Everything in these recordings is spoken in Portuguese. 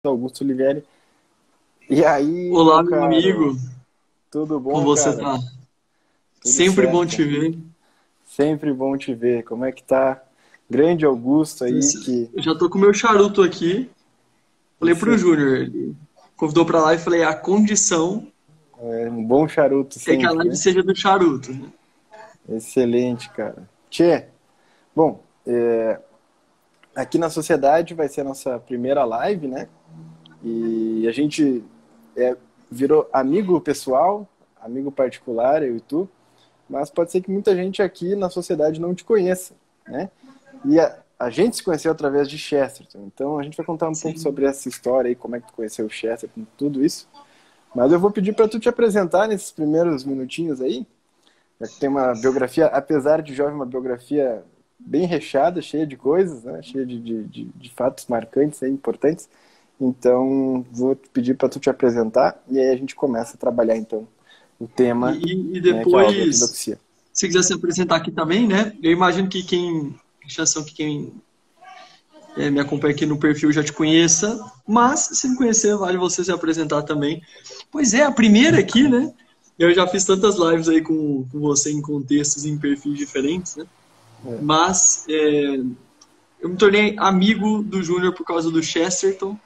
Augusto Olivieri. E aí, Olá, meu meu caro, amigo. tudo Como bom, você cara? tá? Tudo Sempre bom te certo. ver. Sempre bom te ver. Como é que tá? Grande Augusto aí, que Eu já tô com o meu charuto aqui. Falei pro esse Júnior, ele convidou pra lá e falei, a condição é um bom charuto é que a sempre, live né? seja do charuto, né? Excelente, cara. Tchê, bom, aqui na Sociedade vai ser a nossa primeira live, né? E a gente é, virou amigo pessoal, amigo particular, eu e tu, mas pode ser que muita gente aqui na Sociedade não te conheça, né? E a gente se conheceu através de Chesterton, então a gente vai contar um pouco Sim. sobre essa história aí, como é que tu conheceu o Chesterton, tudo isso. Mas eu vou pedir para tu te apresentar nesses primeiros minutinhos aí, já que tem uma biografia, apesar de jovem, uma biografia bem recheada, cheia de coisas, né? Cheia de fatos marcantes e importantes. Então, vou te pedir para tu te apresentar e aí a gente começa a trabalhar, então, o tema, E né, que é a depois, ortodoxia. se quiser se apresentar aqui também, né? Eu imagino que quem me acompanha aqui no perfil já te conheça, mas se não conhecer, vale você se apresentar também. Pois é, a primeira aqui, né? Eu já fiz tantas lives aí com você em contextos e em perfis diferentes, né? Mas eu me tornei amigo do Júnior por causa do Chesterton,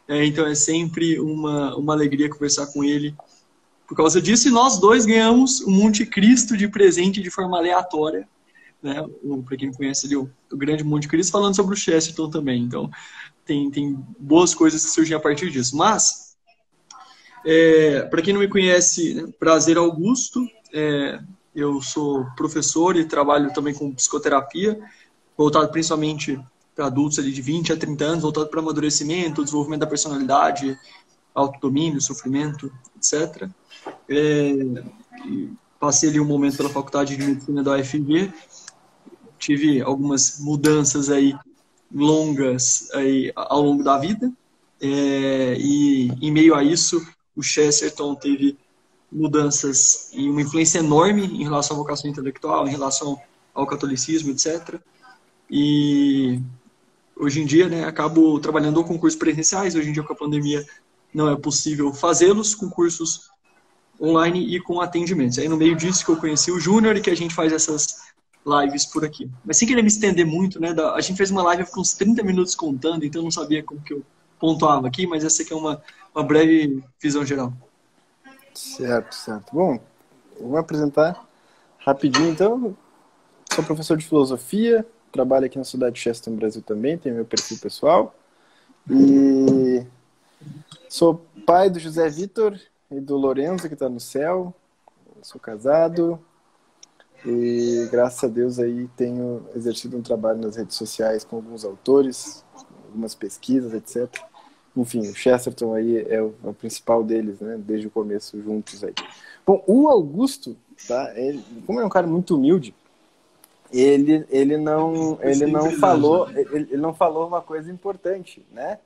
então é sempre uma alegria conversar com ele por causa disso. E nós dois ganhamos um Monte Cristo de presente de forma aleatória, né? Para quem conhece ali, o grande Monte Cristo, falando sobre o Chesterton também. Então, tem boas coisas que surgem a partir disso. Mas, para quem não me conhece, né, prazer Augusto. Eu sou professor e trabalho também com psicoterapia, voltado principalmente para adultos ali de 20 a 30 anos, voltado para amadurecimento, desenvolvimento da personalidade, autodomínio, sofrimento, etc. É, Passei ali um momento pela faculdade de medicina da UFV, tive algumas mudanças aí longas aí ao longo da vida, e em meio a isso o Chesterton teve mudanças e uma influência enorme em relação à vocação intelectual, em relação ao catolicismo, etc. E hoje em dia, né, acabo trabalhando com cursos presenciais. Hoje em dia, com a pandemia, não é possível fazê-los, com cursos online e com atendimentos. Aí, no meio disso, que eu conheci o Júnior e que a gente faz essas lives por aqui. Mas sem querer me estender muito, né, a gente fez uma live com uns 30 minutos contando, então eu não sabia como que eu pontuava aqui, mas essa aqui é uma breve visão geral. Certo, certo. Bom, eu vou apresentar rapidinho, então. Sou professor de filosofia, trabalho aqui na cidade de Chester, no Brasil também, tenho meu perfil pessoal. E sou pai do José Vitor e do Lorenzo, que está no céu. Sou casado e, graças a Deus, aí tenho exercido um trabalho nas redes sociais com alguns autores, algumas pesquisas, etc. Enfim, o Chesterton aí é o principal deles, né? Desde o começo, juntos aí. Bom, o Augusto, tá? Como é um cara muito humilde, Foi ele não falou uma coisa importante, né?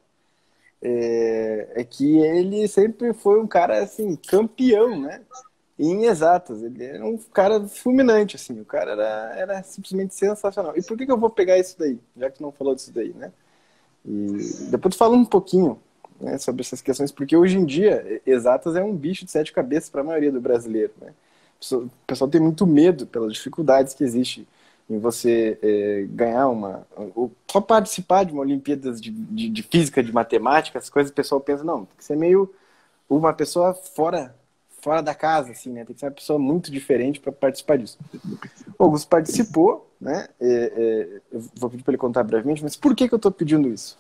É que ele sempre foi um cara assim campeão, né? Em exatas, ele era um cara fulminante, assim, o cara era simplesmente sensacional. E por que eu vou pegar isso daí, já que tu não falou disso daí, né? E depois tu fala um pouquinho, né, sobre essas questões, porque hoje em dia exatas é um bicho de sete cabeças para a maioria do brasileiro, né? O pessoal tem muito medo pelas dificuldades que existe em você ganhar ou só participar de uma Olimpíadas de física, de matemática, as coisas, o pessoal pensa, não, tem que ser meio uma pessoa fora da casa, assim, né? Tem que ser uma pessoa muito diferente para participar disso. O Augusto participou, né? Eu vou pedir para ele contar brevemente, mas por que eu estou pedindo isso?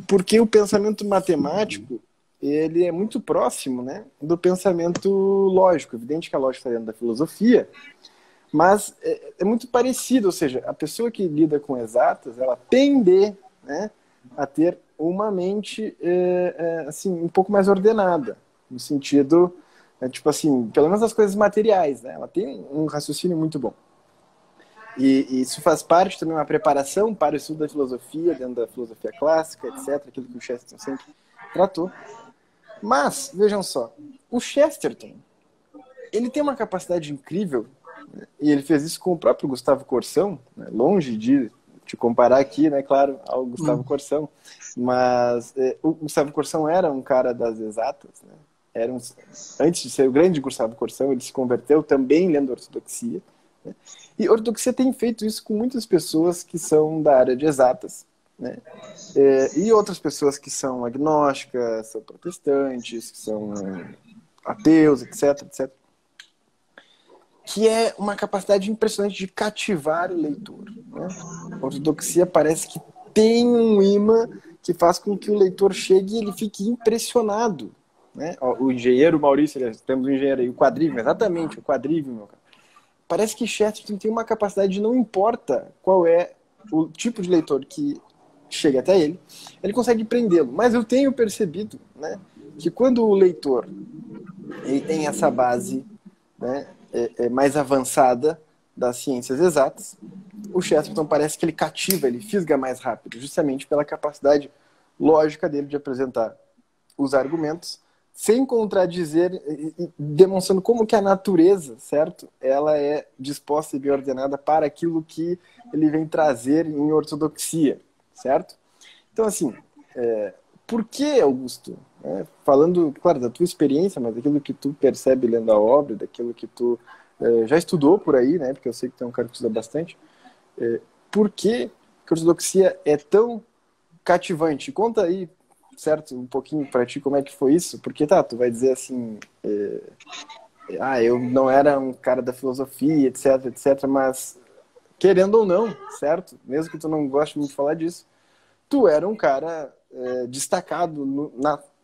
Porque o pensamento matemático ele é muito próximo, né, do pensamento lógico. Evidente que a lógica está dentro da filosofia, mas é muito parecido, ou seja, a pessoa que lida com exatas, ela tende, né, a ter uma mente assim, um pouco mais ordenada, no sentido, tipo assim, pelo menos as coisas materiais, né, ela tem um raciocínio muito bom. E isso faz parte também de uma preparação para o estudo da filosofia, dentro da filosofia clássica, etc., aquilo que o Chesterton sempre tratou. Mas, vejam só, o Chesterton, ele tem uma capacidade incrível, né, e ele fez isso com o próprio Gustavo Corsão, né, longe de te comparar aqui, né, claro, ao Gustavo Corsão, mas o Gustavo Corsão era um cara das exatas, né? Antes de ser o grande Gustavo Corsão, ele se converteu também lendo ortodoxia, né? E ortodoxia tem feito isso com muitas pessoas que são da área de exatas, né? E outras pessoas que são agnósticas, são protestantes, que são ateus, etc, etc. Que é uma capacidade impressionante de cativar o leitor, né? A ortodoxia parece que tem um imã que faz com que o leitor chegue e ele fique impressionado, né? O engenheiro Maurício, temos um engenheiro aí, o quadrívio, exatamente, o quadrívio, meu cara. Parece que Chesterton tem uma capacidade de, não importa qual é o tipo de leitor que chega até ele, ele consegue prendê-lo. Mas eu tenho percebido, né, que quando o leitor ele tem essa base, né, mais avançada das ciências exatas, o Chesterton parece que ele cativa, ele fisga mais rápido, justamente pela capacidade lógica dele de apresentar os argumentos sem contradizer, demonstrando como que a natureza, certo? Ela é disposta e bem ordenada para aquilo que ele vem trazer em ortodoxia, certo? Então, assim, por que, Augusto? Falando, claro, da tua experiência, mas daquilo que tu percebe lendo a obra, daquilo que tu já estudou por aí, né? Porque eu sei que tu é um cara que estuda bastante. Por que a ortodoxia é tão cativante? Conta aí, certo, um pouquinho para ti como é que foi isso, porque tu vai dizer assim, eu não era um cara da filosofia, etc, etc, mas querendo ou não, certo, mesmo que tu não goste muito de falar disso, tu era um cara destacado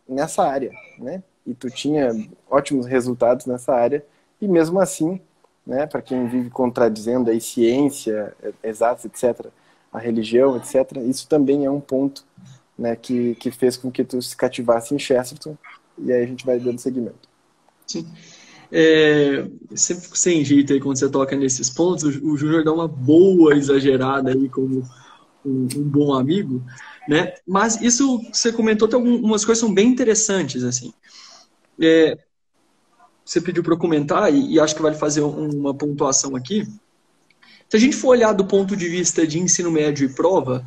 nessa área, né, e tu tinha ótimos resultados nessa área, e mesmo assim, né, para quem vive contradizendo aí ciência, exatos, etc, a religião, etc, isso também é um ponto, né, que fez com que tu se cativasse em Chesterton, e aí a gente vai dando seguimento. Sim. Sempre sem jeito aí quando você toca nesses pontos, o Júnior dá uma boa exagerada aí como um bom amigo, né? Mas isso que você comentou, tem algumas coisas que são bem interessantes, assim. Você pediu para eu comentar, e acho que vale fazer uma pontuação aqui. Se a gente for olhar do ponto de vista de ensino médio e prova,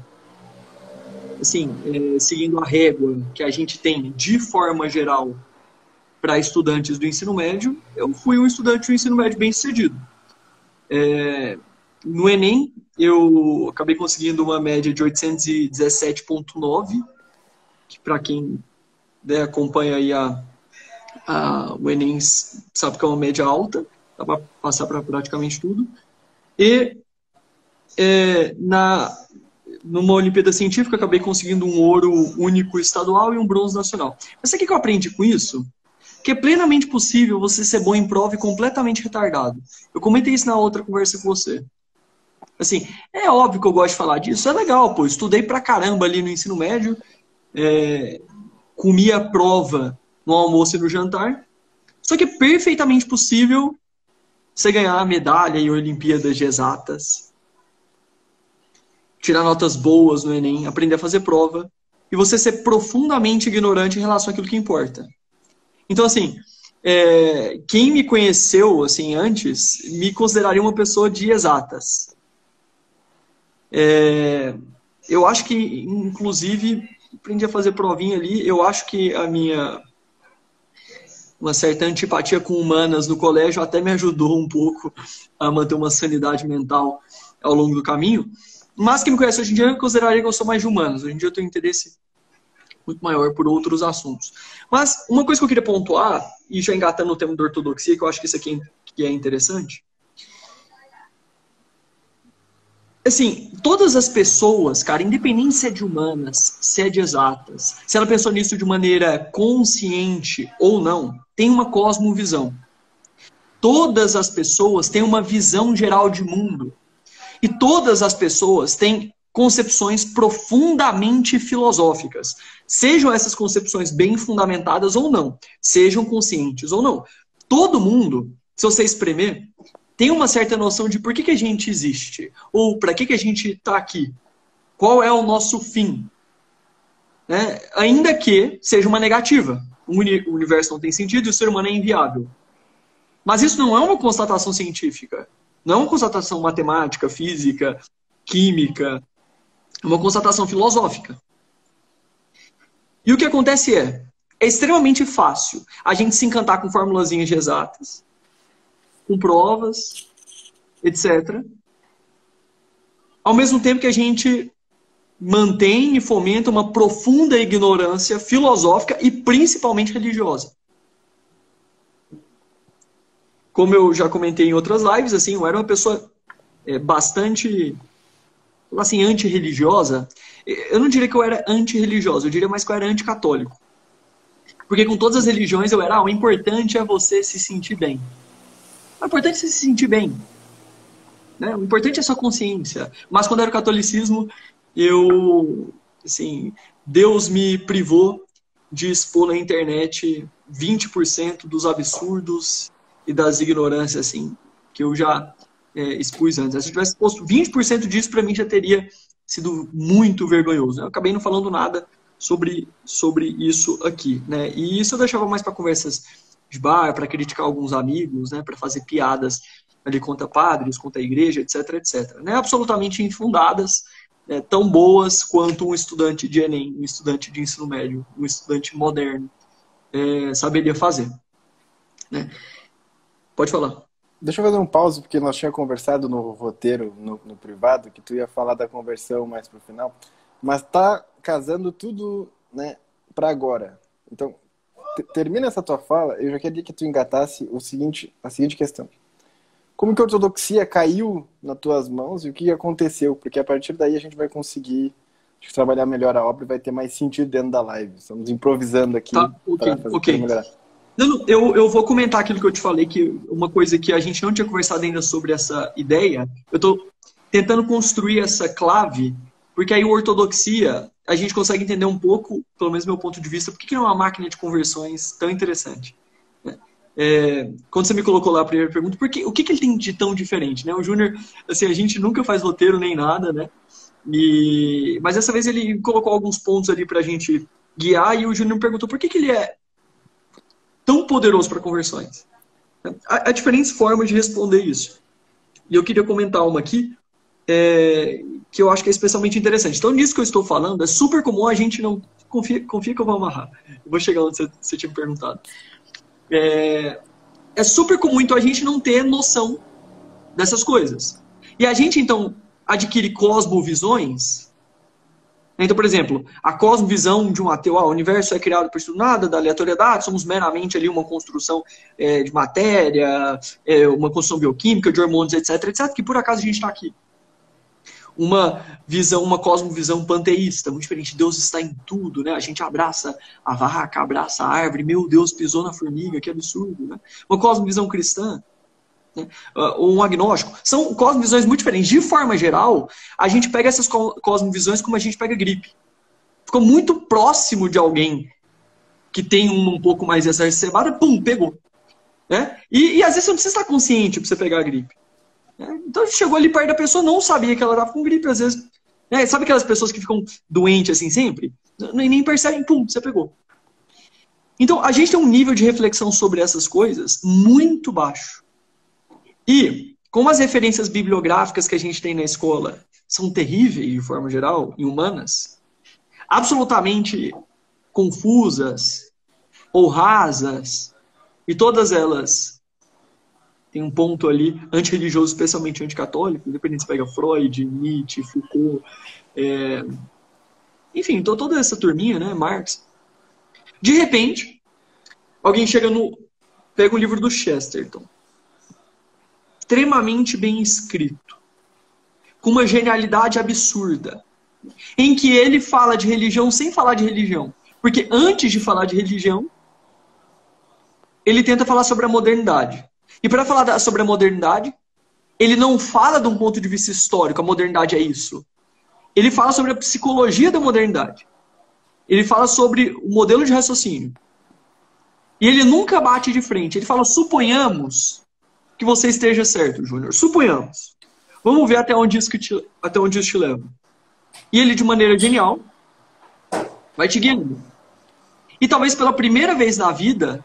assim, seguindo a régua que a gente tem de forma geral para estudantes do ensino médio, eu fui um estudante do ensino médio bem sucedido. No Enem, eu acabei conseguindo uma média de 817,9, que para quem acompanha aí o Enem sabe que é uma média alta, dá para passar para praticamente tudo. E numa Olimpíada Científica, acabei conseguindo um ouro único estadual e um bronze nacional. Mas sabe o que eu aprendi com isso? Que é plenamente possível você ser bom em prova e completamente retardado. Eu comentei isso na outra conversa com você. Assim, é óbvio que eu gosto de falar disso, é legal, pô. Estudei pra caramba ali no ensino médio, comia prova no almoço e no jantar. Só que é perfeitamente possível você ganhar medalha em Olimpíadas de exatas, tirar notas boas no Enem, aprender a fazer prova, e você ser profundamente ignorante em relação àquilo que importa. Então, assim, quem me conheceu assim, antes, me consideraria uma pessoa de exatas. Eu acho que, inclusive, aprendi a fazer provinha ali, eu acho que uma certa antipatia com humanas no colégio até me ajudou um pouco a manter uma sanidade mental ao longo do caminho. Mas quem me conhece hoje em dia, eu consideraria que eu sou mais de humanas. Hoje em dia eu tenho interesse muito maior por outros assuntos. Mas uma coisa que eu queria pontuar, e já engatando no tema da ortodoxia, que eu acho que isso aqui é interessante. Assim, todas as pessoas, cara, independente se é de humanas, se é de exatas, se ela pensou nisso de maneira consciente ou não, tem uma cosmovisão. Todas as pessoas têm uma visão geral de mundo. E todas as pessoas têm concepções profundamente filosóficas. Sejam essas concepções bem fundamentadas ou não. Sejam conscientes ou não. Todo mundo, se você espremer, tem uma certa noção de por que a gente existe. Ou para que a gente está aqui. Qual é o nosso fim. Né? Ainda que seja uma negativa. O universo não tem sentido e o ser humano é inviável. Mas isso não é uma constatação científica. Não é uma constatação matemática, física, química. É uma constatação filosófica. E o que acontece é extremamente fácil a gente se encantar com formulazinhas de exatas, com provas, etc. Ao mesmo tempo que a gente mantém e fomenta uma profunda ignorância filosófica e principalmente religiosa. Como eu já comentei em outras lives, assim, eu era uma pessoa bastante, assim, antirreligiosa. Eu não diria que eu era antirreligiosa, eu diria mais que eu era anticatólico. Porque com todas as religiões eu era, o importante é você se sentir bem. O importante é você se sentir bem. Né? O importante é a sua consciência. Mas quando era o catolicismo, assim, Deus me privou de expor na internet 20% dos absurdos e das ignorâncias, assim, que eu já expus antes. Se eu tivesse exposto 20% disso, para mim já teria sido muito vergonhoso. Eu acabei não falando nada sobre isso aqui, né? E isso eu deixava mais para conversas de bar, para criticar alguns amigos, né? Para fazer piadas ali contra padres, contra a igreja, etc, etc. Né? Absolutamente infundadas, tão boas quanto um estudante de Enem, um estudante de ensino médio, um estudante moderno saberia fazer. Né? Pode falar. Deixa eu fazer um pause, porque nós tínhamos conversado no roteiro, no privado, que tu ia falar da conversão mais pro final, mas tá casando tudo, né, para agora. Então, termina essa tua fala, eu já queria que tu engatasse a seguinte questão. Como que a ortodoxia caiu nas tuas mãos e o que aconteceu? Porque a partir daí a gente vai conseguir trabalhar melhor a obra e vai ter mais sentido dentro da live. Estamos improvisando aqui para melhorar. Não, eu vou comentar aquilo que eu te falei, que uma coisa que a gente não tinha conversado ainda sobre essa ideia, eu estou tentando construir essa clave, porque aí a ortodoxia, a gente consegue entender um pouco, pelo menos do meu ponto de vista, por que é uma máquina de conversões tão interessante. Quando você me colocou lá a primeira pergunta, o que ele tem de tão diferente? Né? O Júnior, assim, a gente nunca faz roteiro nem nada, né? Mas dessa vez ele colocou alguns pontos ali pra gente guiar, e o Júnior me perguntou por que ele é tão poderoso para conversões. Há diferentes formas de responder isso. E eu queria comentar uma aqui, que eu acho que é especialmente interessante. Então, nisso que eu estou falando, é super comum a gente não... Confia que eu vou amarrar. Eu vou chegar onde você tinha me perguntado. É super comum, então, a gente não ter noção dessas coisas. E a gente, então, adquire cosmovisões. Então, por exemplo, a cosmovisão de um ateu, o universo é criado por nada, da aleatoriedade, somos meramente ali uma construção de matéria, uma construção bioquímica, de hormônios, etc, etc, que por acaso a gente está aqui. Uma cosmovisão panteísta, muito diferente. Deus está em tudo, né? A gente abraça a vaca, abraça a árvore, meu Deus, pisou na formiga, que absurdo, né? Uma cosmovisão cristã, né? Ou um agnóstico. São cosmovisões muito diferentes. De forma geral, a gente pega essas cosmovisões como a gente pega gripe. Ficou muito próximo de alguém que tem um pouco mais exacerbada, pum, pegou. Né? E às vezes você não precisa estar consciente para você pegar a gripe. Então chegou ali perto da pessoa, não sabia que ela estava com gripe, às vezes. Sabe aquelas pessoas que ficam doentes assim sempre? Nem percebem, pum, você pegou. Então a gente tem um nível de reflexão sobre essas coisas muito baixo. E como as referências bibliográficas que a gente tem na escola são terríveis de forma geral, e humanas, absolutamente confusas ou rasas, e todas elas tem um ponto ali antirreligioso, especialmente anticatólico, independente se pega Freud, Nietzsche, Foucault, enfim, toda essa turminha, né, Marx. De repente, alguém pega um livro do Chesterton, extremamente bem escrito, com uma genialidade absurda, em que ele fala de religião sem falar de religião. Porque antes de falar de religião, ele tenta falar sobre a modernidade. E para falar sobre a modernidade, ele não fala de um ponto de vista histórico, a modernidade é isso. Ele fala sobre a psicologia da modernidade. Ele fala sobre o modelo de raciocínio. E ele nunca bate de frente. Ele fala, suponhamos que você esteja certo, Júnior. Suponhamos. Vamos ver até onde isso te leva. E ele, de maneira genial, vai te guiando. E talvez pela primeira vez na vida,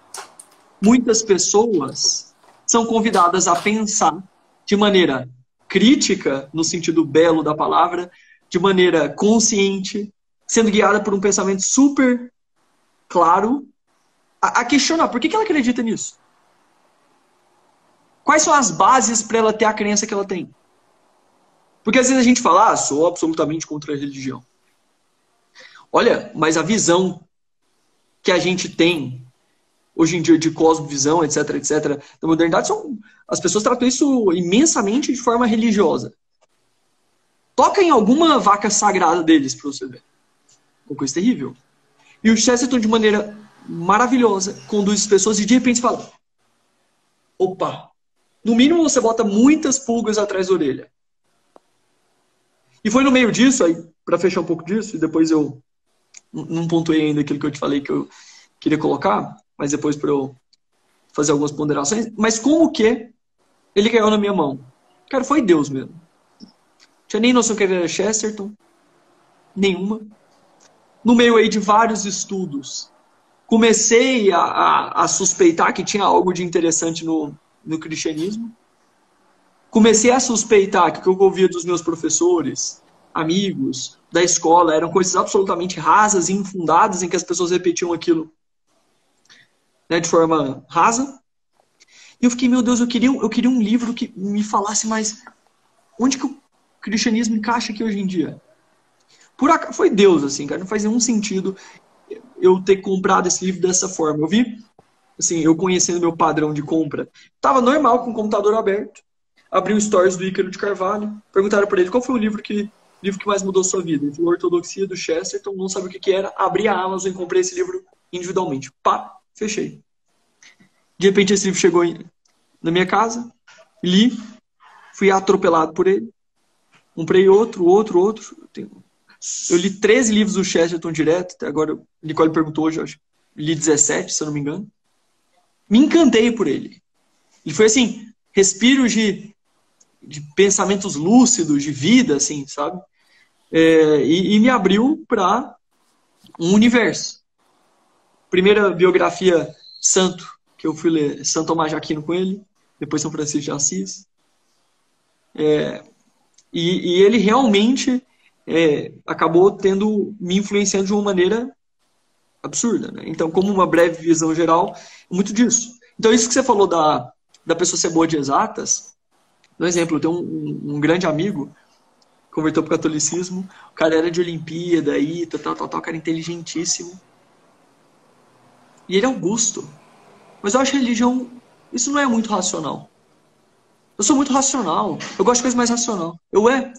muitas pessoas são convidadas a pensar de maneira crítica, no sentido belo da palavra, de maneira consciente, sendo guiada por um pensamento super claro, a questionar por que ela acredita nisso. Quais são as bases para ela ter a crença que ela tem? Porque às vezes a gente fala, sou absolutamente contra a religião. Olha, mas a visão que a gente tem hoje em dia de cosmovisão, etc, etc, da modernidade, as pessoas tratam isso imensamente de forma religiosa. Toca em alguma vaca sagrada deles para você ver. Uma coisa terrível. E o Chesterton, de maneira maravilhosa, conduz as pessoas e de repente fala, opa, no mínimo você bota muitas pulgas atrás da orelha. E foi no meio disso, aí para fechar um pouco disso, e depois eu não pontuei ainda aquilo que eu te falei que eu queria colocar, mas depois para eu fazer algumas ponderações, mas como que ele caiu na minha mão? Cara, foi Deus mesmo. Não tinha nem noção que era Chesterton, nenhuma. No meio aí de vários estudos, comecei a suspeitar que tinha algo de interessante no cristianismo. Comecei a suspeitar que o que eu ouvia dos meus professores, amigos, da escola, eram coisas absolutamente rasas e infundadas, em que as pessoas repetiam aquilo, né, de forma rasa. E eu fiquei, meu Deus, eu queria um livro que me falasse mais onde que o cristianismo encaixa aqui hoje em dia. Foi Deus, assim, cara, não faz nenhum sentido eu ter comprado esse livro dessa forma. Eu vi, assim, eu conhecendo meu padrão de compra, tava normal com o computador aberto, abri o Stories do Ícaro de Carvalho, perguntaram para ele qual foi o livro que mais mudou a sua vida. Ele falou Ortodoxia, do Chesterton, não sabia o que era, abri a Amazon e comprei esse livro individualmente. Pá, fechei. De repente esse livro chegou na minha casa, li, fui atropelado por ele, comprei outro. Eu li 13 livros do Chesterton direto, até agora, o Nicole perguntou hoje, eu acho, li 17, se eu não me engano. Me encantei por ele. Ele foi assim, respiros de pensamentos lúcidos, de vida, assim, sabe? E me abriu para um universo. Primeira biografia santo que eu fui ler, Santo Tomás de Aquino com ele, depois São Francisco de Assis. E ele realmente acabou me influenciando de uma maneira absurda, né? Então, como uma breve visão geral, muito disso. Então, isso que você falou da pessoa ser boa de exatas, por exemplo, eu tenho um grande amigo, converteu para o catolicismo, o cara era de Olimpíada, tal, cara inteligentíssimo. E ele é Augusto. Mas eu acho que a religião, isso não é muito racional. Eu sou muito racional. Eu gosto de coisa mais racional.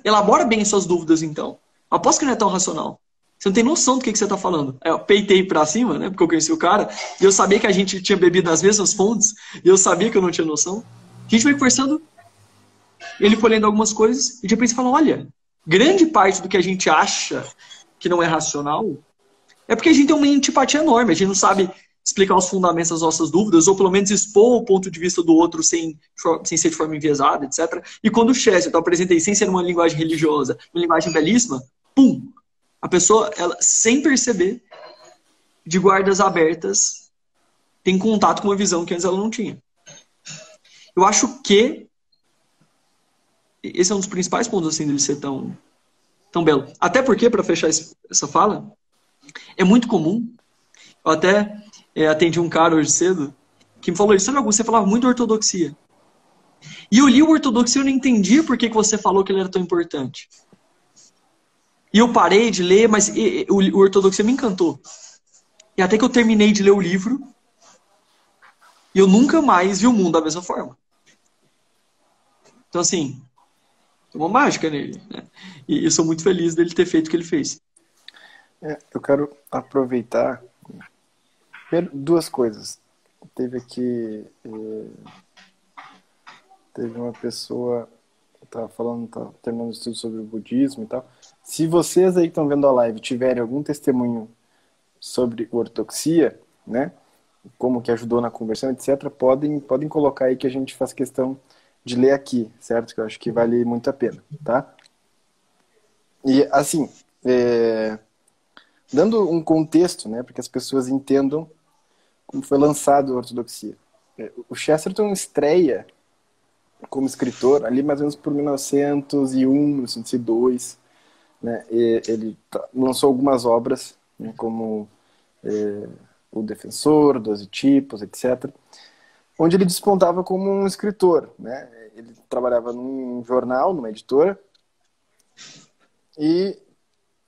Elabora bem as suas dúvidas, então. Aposto que não é tão racional. Você não tem noção do que você está falando. Eu peitei pra cima, né? Porque eu conheci o cara. E eu sabia que a gente tinha bebido nas mesmas fontes. E eu sabia que eu não tinha noção. A gente foi conversando. Ele foi lendo algumas coisas. E de repente falou, olha, grande parte do que a gente acha que não é racional é porque a gente tem uma antipatia enorme. A gente não sabe explicar os fundamentos das nossas dúvidas, ou pelo menos expor o ponto de vista do outro sem ser de forma enviesada, etc. E quando o Chesterton apresentei sem ser uma linguagem religiosa, uma linguagem belíssima, pum! A pessoa, ela, sem perceber, de guardas abertas, tem contato com uma visão que antes ela não tinha. Eu acho que esse é um dos principais pontos assim, dele ser tão belo. Até porque, para fechar essa fala, é muito comum, eu até atendi um cara hoje cedo, que me falou isso, sabe, Augusto, você falava muito ortodoxia. E eu li o ortodoxia e eu não entendia por que você falou que ele era tão importante. E eu parei de ler, mas o ortodoxia me encantou. E até que eu terminei de ler o livro, e eu nunca mais vi o mundo da mesma forma. Então, assim, tem uma mágica nele, né? E eu sou muito feliz dele ter feito o que ele fez. Eu quero aproveitar duas coisas. Teve aqui... Teve uma pessoa que estava falando, terminando o estudo sobre o budismo e tal. Se vocês aí que estão vendo a live tiverem algum testemunho sobre ortodoxia, né, como que ajudou na conversão, etc., podem colocar aí que a gente faz questão de ler aqui, certo? Que eu acho que vale muito a pena, tá? E, assim, dando um contexto, né, para que as pessoas entendam como foi lançado a ortodoxia. O Chesterton estreia como escritor ali mais ou menos por 1901, 1902, né? E ele lançou algumas obras, né, como O Defensor, Doze Tipos, etc., onde ele despontava como um escritor, né? Ele trabalhava num jornal, numa editora, e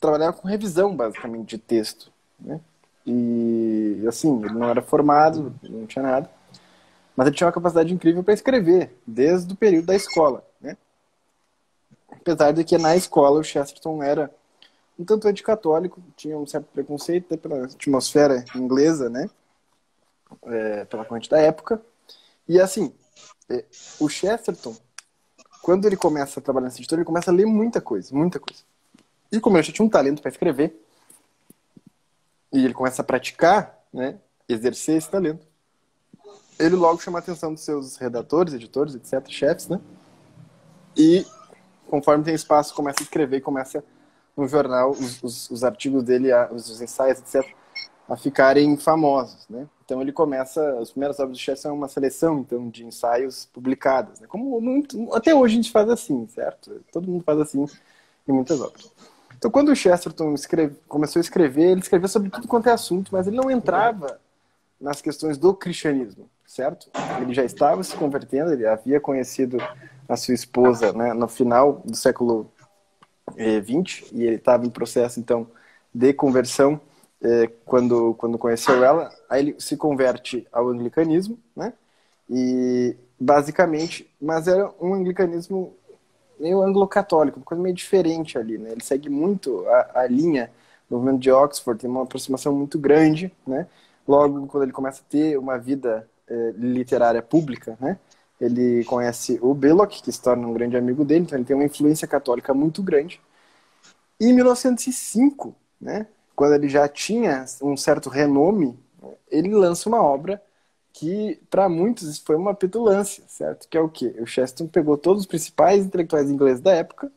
trabalhava com revisão, basicamente, de texto, né? E, assim, ele não era formado, não tinha nada, mas ele tinha uma capacidade incrível para escrever, desde o período da escola, né? Apesar de que na escola o Chesterton era um tanto anticatólico, tinha um certo preconceito, até pela atmosfera inglesa, né? Pela corrente da época. E, assim, o Chesterton, quando ele começa a trabalhar nessa editora, ele começa a ler muita coisa, muita coisa. E como ele já tinha um talento para escrever, e ele começa a praticar, né, exercer esse talento, ele logo chama a atenção dos seus redatores, editores, etc., chefes, né? E, conforme tem espaço, começa a escrever, começa no jornal, os artigos dele, os ensaios, etc., a ficarem famosos, né? Então ele começa, as primeiras obras do Chesterton são uma seleção, então, de ensaios publicadas, né? Como até hoje a gente faz assim, certo? Todo mundo faz assim em muitas obras. Então, quando o Chesterton começou a escrever, ele escrevia sobre tudo quanto é assunto, mas ele não entrava nas questões do cristianismo, certo? Ele já estava se convertendo, ele havia conhecido a sua esposa, né, no final do século XX, e ele estava em processo, então, de conversão quando conheceu ela. Aí ele se converte ao anglicanismo, né? E, basicamente, mas era um anglicanismo meio anglo-católico, uma coisa meio diferente ali, né? Ele segue muito a linha do movimento de Oxford, tem uma aproximação muito grande, né? Logo, quando ele começa a ter uma vida literária pública, né? Ele conhece o Belloc, que se torna um grande amigo dele, então ele tem uma influência católica muito grande. E em 1905, né, quando ele já tinha um certo renome, ele lança uma obra que, para muitos, foi uma petulância, certo? Que é o quê? O Chesterton pegou todos os principais intelectuais ingleses da época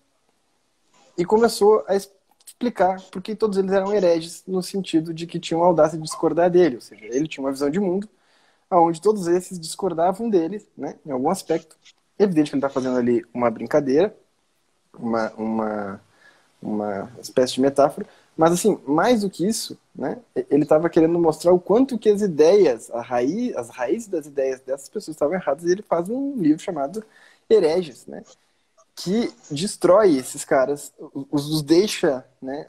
e começou a explicar por que todos eles eram hereges, no sentido de que tinham a audácia de discordar dele, ou seja, ele tinha uma visão de mundo onde todos esses discordavam dele, né, em algum aspecto. Evidente que ele está fazendo ali uma brincadeira, uma espécie de metáfora, mas, assim, mais do que isso, né, ele estava querendo mostrar o quanto que as ideias, as raízes das ideias dessas pessoas estavam erradas, e ele faz um livro chamado Hereges, né, que destrói esses caras, os deixa, né,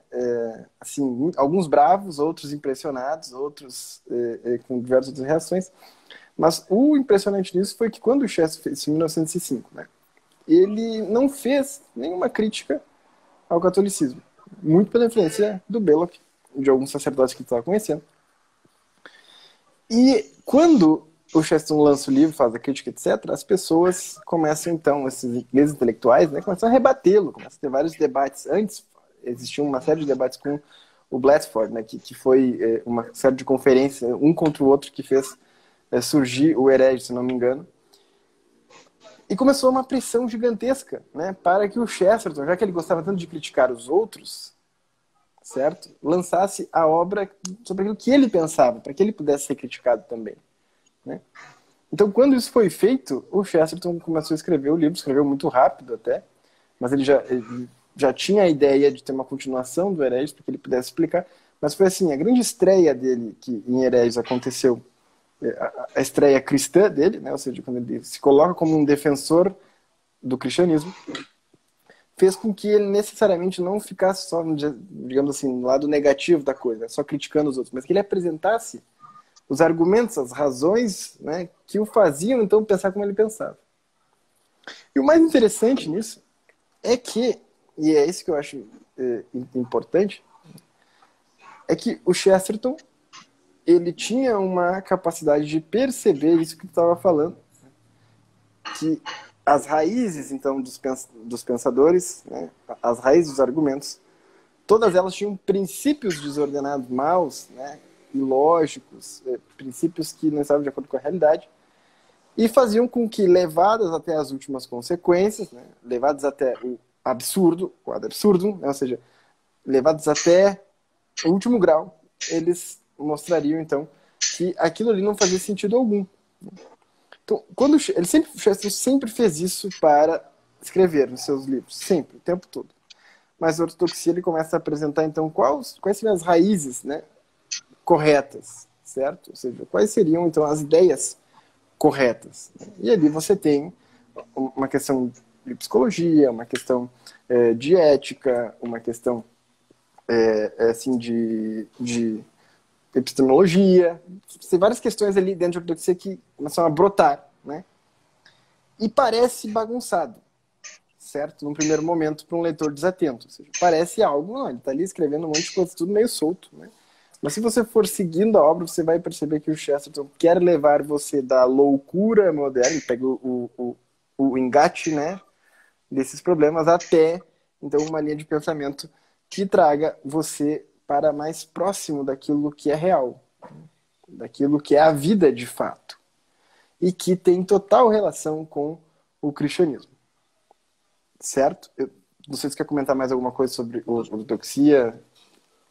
assim, alguns bravos, outros impressionados, outros com diversas outras reações. Mas o impressionante nisso foi que quando o Chesterton fez isso em 1905, né, ele não fez nenhuma crítica ao catolicismo, muito pela influência do Belloc, de alguns sacerdotes que ele estava conhecendo. E quando o Chesterton lança o livro, faz a crítica, etc., as pessoas começam, então, esses ingleses intelectuais, né, começam a rebatê-lo, começam a ter vários debates. Antes, existia uma série de debates com o Blatchford, né, que foi uma série de conferências, um contra o outro, que fez surgir o herege, se não me engano. E começou uma pressão gigantesca, né, para que o Chesterton, já que ele gostava tanto de criticar os outros, certo, lançasse a obra sobre aquilo que ele pensava, para que ele pudesse ser criticado também, né? Então, quando isso foi feito, o Chesterton começou a escrever o livro, escreveu muito rápido até, mas ele já tinha a ideia de ter uma continuação do Hereges, para que ele pudesse explicar. Mas foi assim, a grande estreia dele, que em Hereges aconteceu, a estreia cristã dele, né, ou seja, quando ele se coloca como um defensor do cristianismo, fez com que ele necessariamente não ficasse só, digamos assim, no lado negativo da coisa, só criticando os outros, mas que ele apresentasse os argumentos, as razões, né, que o faziam, então, pensar como ele pensava. E o mais interessante nisso é que, e é isso que eu acho importante, é que o Chesterton, ele tinha uma capacidade de perceber isso que tu estava falando, que as raízes, então, dos pensadores, né, as raízes dos argumentos, todas elas tinham princípios desordenados, maus, né, ilógicos, princípios que não estavam de acordo com a realidade, e faziam com que, levadas até as últimas consequências, né, levadas até o absurdo, o ad absurdum, né, ou seja, levados até o último grau, eles mostrariam, então, que aquilo ali não fazia sentido algum. Então, o Chesterton sempre fez isso para escrever nos seus livros, sempre, o tempo todo. mas a ortodoxia ele começa a apresentar, então, quais seriam as raízes, né, corretas, certo? Ou seja, quais seriam, então, as ideias corretas. E ali você tem uma questão de psicologia, uma questão de ética, uma questão assim, de epistemologia. Tem várias questões ali dentro da ortodoxia que começam a brotar, né? E parece bagunçado, certo? Num primeiro momento, para um leitor desatento. Ou seja, parece algo, não, ele está ali escrevendo um monte de coisa, tudo meio solto, né? Mas se você for seguindo a obra, você vai perceber que o Chesterton quer levar você da loucura moderna, ele pega o engate, né, desses problemas, até, então, uma linha de pensamento que traga você para mais próximo daquilo que é real, daquilo que é a vida de fato, e que tem total relação com o cristianismo. Certo? Eu não sei se você quer comentar mais alguma coisa sobre ortodoxia.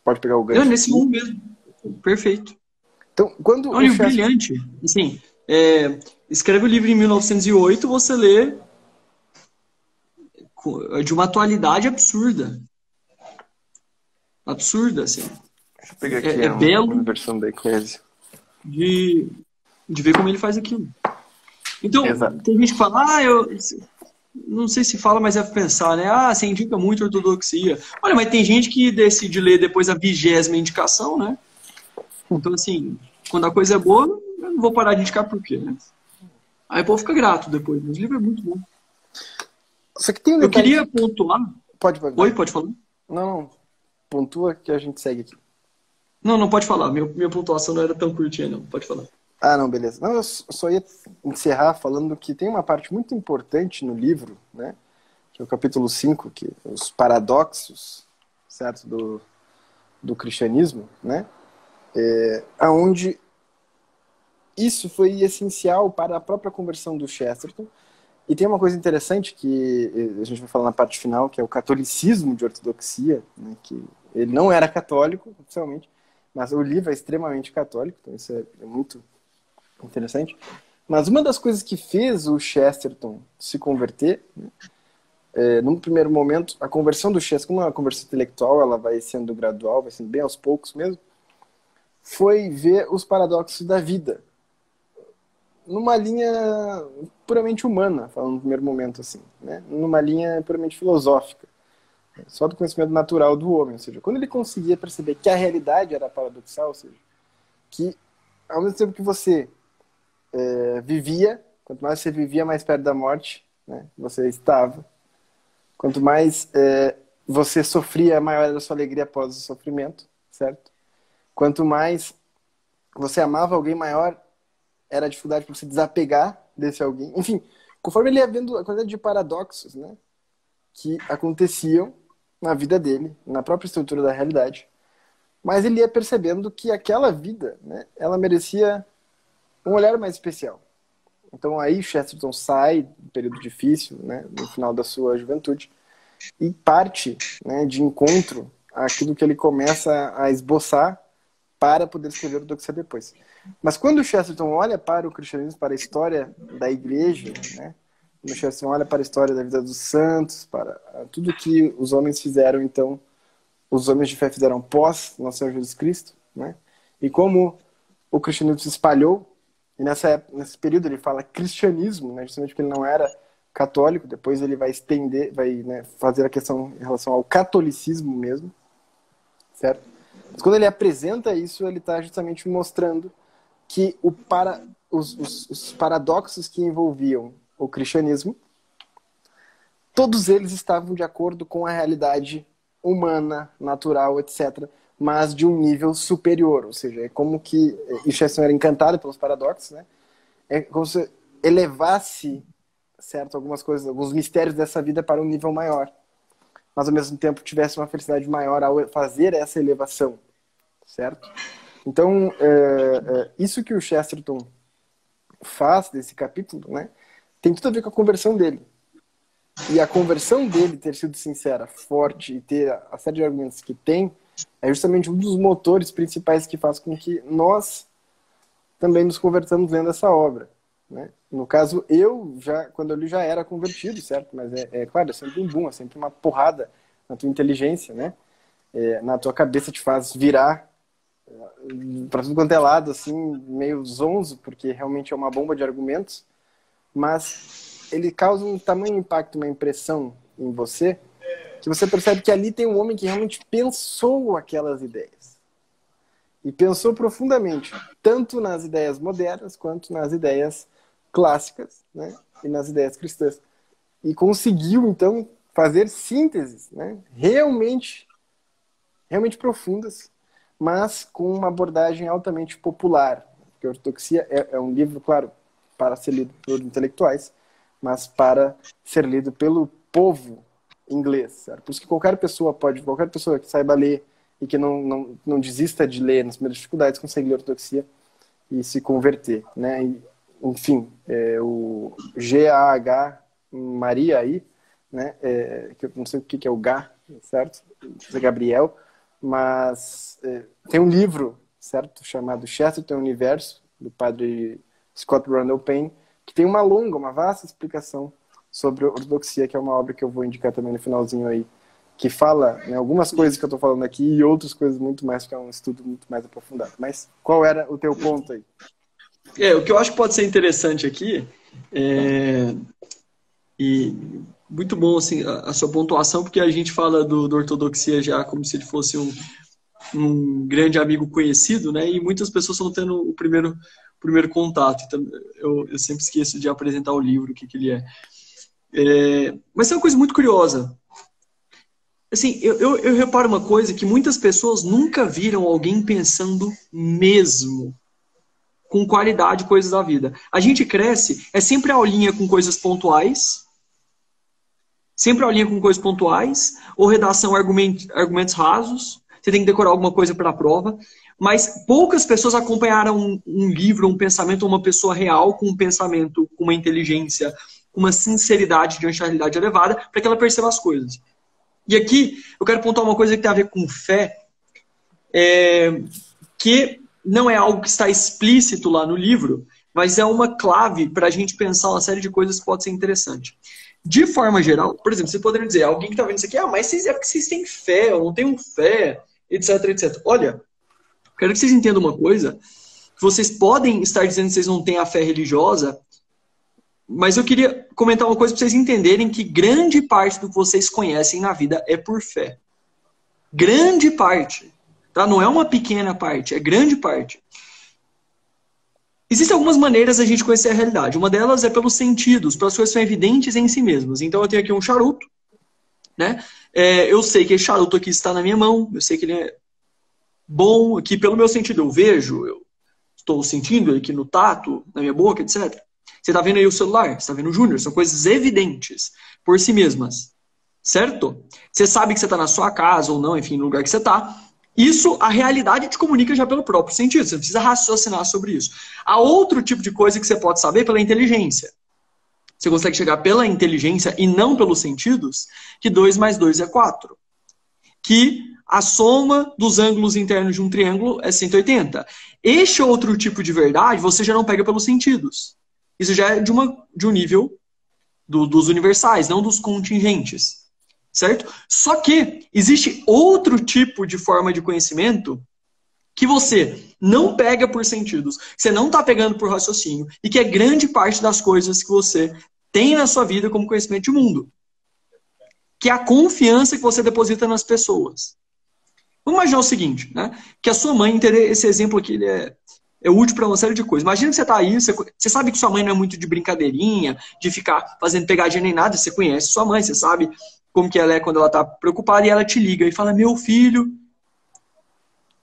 Pode pegar o gancho. Nesse mundo mesmo. Perfeito. Então, quando é um livro brilhante. Assim, escreve o livro em 1908, você lê de uma atualidade absurda. Absurda, assim. Deixa eu pegar aqui belo uma versão da Eclésia. De ver como ele faz aquilo. Então, Exato. Tem gente que fala, eu não sei se fala, mas é pensar, né? Você indica muito ortodoxia. Olha, mas tem gente que decide ler depois a 20ª indicação, né? Então, assim, quando a coisa é boa, eu não vou parar de indicar por quê, né? Aí o povo fica grato depois. Mas o livro é muito bom. Só que tem um eu queria pontuar... Pode. Oi, pode falar? Não. Pontua que a gente segue aqui. Não pode falar. Minha pontuação não era tão curtinha, não. Pode falar. Não, beleza. Não, eu só ia encerrar falando que tem uma parte muito importante no livro, né? Que é o capítulo 5, que é os paradoxos, certo? Do cristianismo, né? Onde isso foi essencial para a própria conversão do Chesterton. E tem uma coisa interessante que a gente vai falar na parte final, que é o catolicismo de ortodoxia, né? Que ele não era católico, oficialmente, mas o livro é extremamente católico, então isso é muito interessante. Mas uma das coisas que fez o Chesterton se converter, né, num primeiro momento, a conversão do Chesterton, como é uma conversão intelectual, ela vai sendo gradual, vai sendo bem aos poucos mesmo, foi ver os paradoxos da vida. Numa linha puramente humana, falando no primeiro momento, assim, né? Numa linha puramente filosófica, só do conhecimento natural do homem. Ou seja, quando ele conseguia perceber que a realidade era paradoxal, ou seja, que ao mesmo tempo que você vivia, quanto mais você vivia, mais perto da morte, né, você estava. Quanto mais você sofria, maior era a sua alegria após o sofrimento, certo? Quanto mais você amava alguém, maior era a dificuldade para você desapegar desse alguém. Enfim, conforme ele ia vendo a quantidade de paradoxos, né, que aconteciam na vida dele, na própria estrutura da realidade, mas ele ia percebendo que aquela vida, né, ela merecia um olhar mais especial. Então aí Chesterton sai do período difícil, né, no final da sua juventude, e parte, né, de encontro àquilo que ele começa a esboçar para poder escrever o Ortodoxia depois. Mas quando o Chesterton olha para o cristianismo, para a história da igreja, né, quando o Chesterton olha para a história da vida dos santos, para tudo que os homens fizeram, então, os homens de fé fizeram pós nosso Senhor Jesus Cristo, né, e como o cristianismo se espalhou, e nesse período ele fala cristianismo, né, justamente porque ele não era católico, depois ele vai estender, vai, né, fazer a questão em relação ao catolicismo mesmo, certo? Mas quando ele apresenta isso, ele está justamente mostrando que os paradoxos que envolviam o cristianismo, todos eles estavam de acordo com a realidade humana, natural, etc., mas de um nível superior, ou seja, é como que, e Chesterton era encantado pelos paradoxos, né? É como se elevasse, certo, algumas coisas, alguns mistérios dessa vida para um nível maior, mas ao mesmo tempo tivesse uma felicidade maior ao fazer essa elevação, certo? Então, isso que o Chesterton faz desse capítulo, né, tem tudo a ver com a conversão dele. E a conversão dele ter sido sincera, forte e ter a série de argumentos que tem, é justamente um dos motores principais que faz com que nós também nos convertamos lendo essa obra, né? No caso, quando eu li, já era convertido, certo? Mas claro, é sempre um boom, é sempre uma porrada na tua inteligência, né? Na tua cabeça te faz virar para tudo quanto é lado, assim, meio zonzo, porque realmente é uma bomba de argumentos, mas ele causa um tamanho impacto, uma impressão em você, que você percebe que ali tem um homem que realmente pensou aquelas ideias. E pensou profundamente, tanto nas ideias modernas, quanto nas ideias clássicas, né? E nas ideias cristãs. E conseguiu, então, fazer sínteses, né? Realmente profundas, mas com uma abordagem altamente popular. Porque a Ortodoxia é um livro, claro, para ser lido por intelectuais, mas para ser lido pelo povo inglês. Certo? Por isso que qualquer pessoa que saiba ler e que não desista de ler nas primeiras dificuldades, consegue ler a Ortodoxia e se converter. Né? E, enfim, o G-A-H Maria aí, né? Que eu não sei o que é o Gá, certo? É Gabriel, mas tem um livro, certo? Chamado Chesterton Universo, do padre Scott Randall Payne, que tem uma vasta explicação sobre a ortodoxia, que é uma obra que eu vou indicar também no finalzinho aí, que fala, né, algumas coisas que eu estou falando aqui e outras coisas muito mais, que é um estudo muito mais aprofundado. Mas qual era o teu ponto aí? O que eu acho que pode ser interessante aqui, e muito bom assim, a sua pontuação, porque a gente fala do ortodoxia já como se ele fosse um grande amigo conhecido, né? E muitas pessoas estão tendo o primeiro contato. Então, eu sempre esqueço de apresentar o livro, o que ele é. Mas é uma coisa muito curiosa. Assim, eu reparo uma coisa, que muitas pessoas nunca viram alguém pensando mesmo com qualidade coisas da vida. A gente cresce, é sempre aulinha com coisas pontuais, ou redação argumentos rasos, você tem que decorar alguma coisa para a prova, mas poucas pessoas acompanharam um livro, um pensamento, uma pessoa real, com um pensamento, com uma inteligência, com uma sinceridade diante da realidade elevada, para que ela perceba as coisas. E aqui, eu quero pontuar uma coisa que tem a ver com fé, que não é algo que está explícito lá no livro, mas é uma clave para a gente pensar uma série de coisas que pode ser interessante. De forma geral, por exemplo, você poderia dizer, alguém que está vendo isso aqui, mas é porque vocês têm fé, eu não tenho fé, etc, etc. Olha, quero que vocês entendam uma coisa, que vocês podem estar dizendo que vocês não têm a fé religiosa, mas eu queria comentar uma coisa para vocês entenderem que grande parte do que vocês conhecem na vida é por fé. Grande parte. Tá? Não é uma pequena parte, é grande parte. Existem algumas maneiras da gente conhecer a realidade. Uma delas é pelos sentidos, pelas coisas que são evidentes em si mesmas. Então eu tenho aqui um charuto, né? Eu sei que esse charuto aqui está na minha mão, eu sei que ele é bom aqui pelo meu sentido. Eu vejo, eu estou sentindo ele aqui no tato, na minha boca, etc. Você está vendo aí o celular, você está vendo o Júnior, são coisas evidentes por si mesmas, certo? Você sabe que você está na sua casa ou não, enfim, no lugar que você está. Isso, a realidade te comunica já pelo próprio sentido, você não precisa raciocinar sobre isso. Há outro tipo de coisa que você pode saber pela inteligência. Você consegue chegar pela inteligência e não pelos sentidos, que 2 mais 2 é 4. Que a soma dos ângulos internos de um triângulo é 180. Este outro tipo de verdade você já não pega pelos sentidos. Isso já é de um nível dos universais, não dos contingentes. Certo? Só que existe outro tipo de forma de conhecimento que você não pega por sentidos, que você não está pegando por raciocínio, e que é grande parte das coisas que você tem na sua vida como conhecimento de mundo. Que é a confiança que você deposita nas pessoas. Vamos imaginar o seguinte, né? Que a sua mãe, entender esse exemplo aqui, ele é útil para uma série de coisas. Imagina que você está aí, você sabe que sua mãe não é muito de brincadeirinha, de ficar fazendo pegadinha nem nada, você conhece sua mãe, você sabe como que ela é quando ela está preocupada, e ela te liga e fala, meu filho,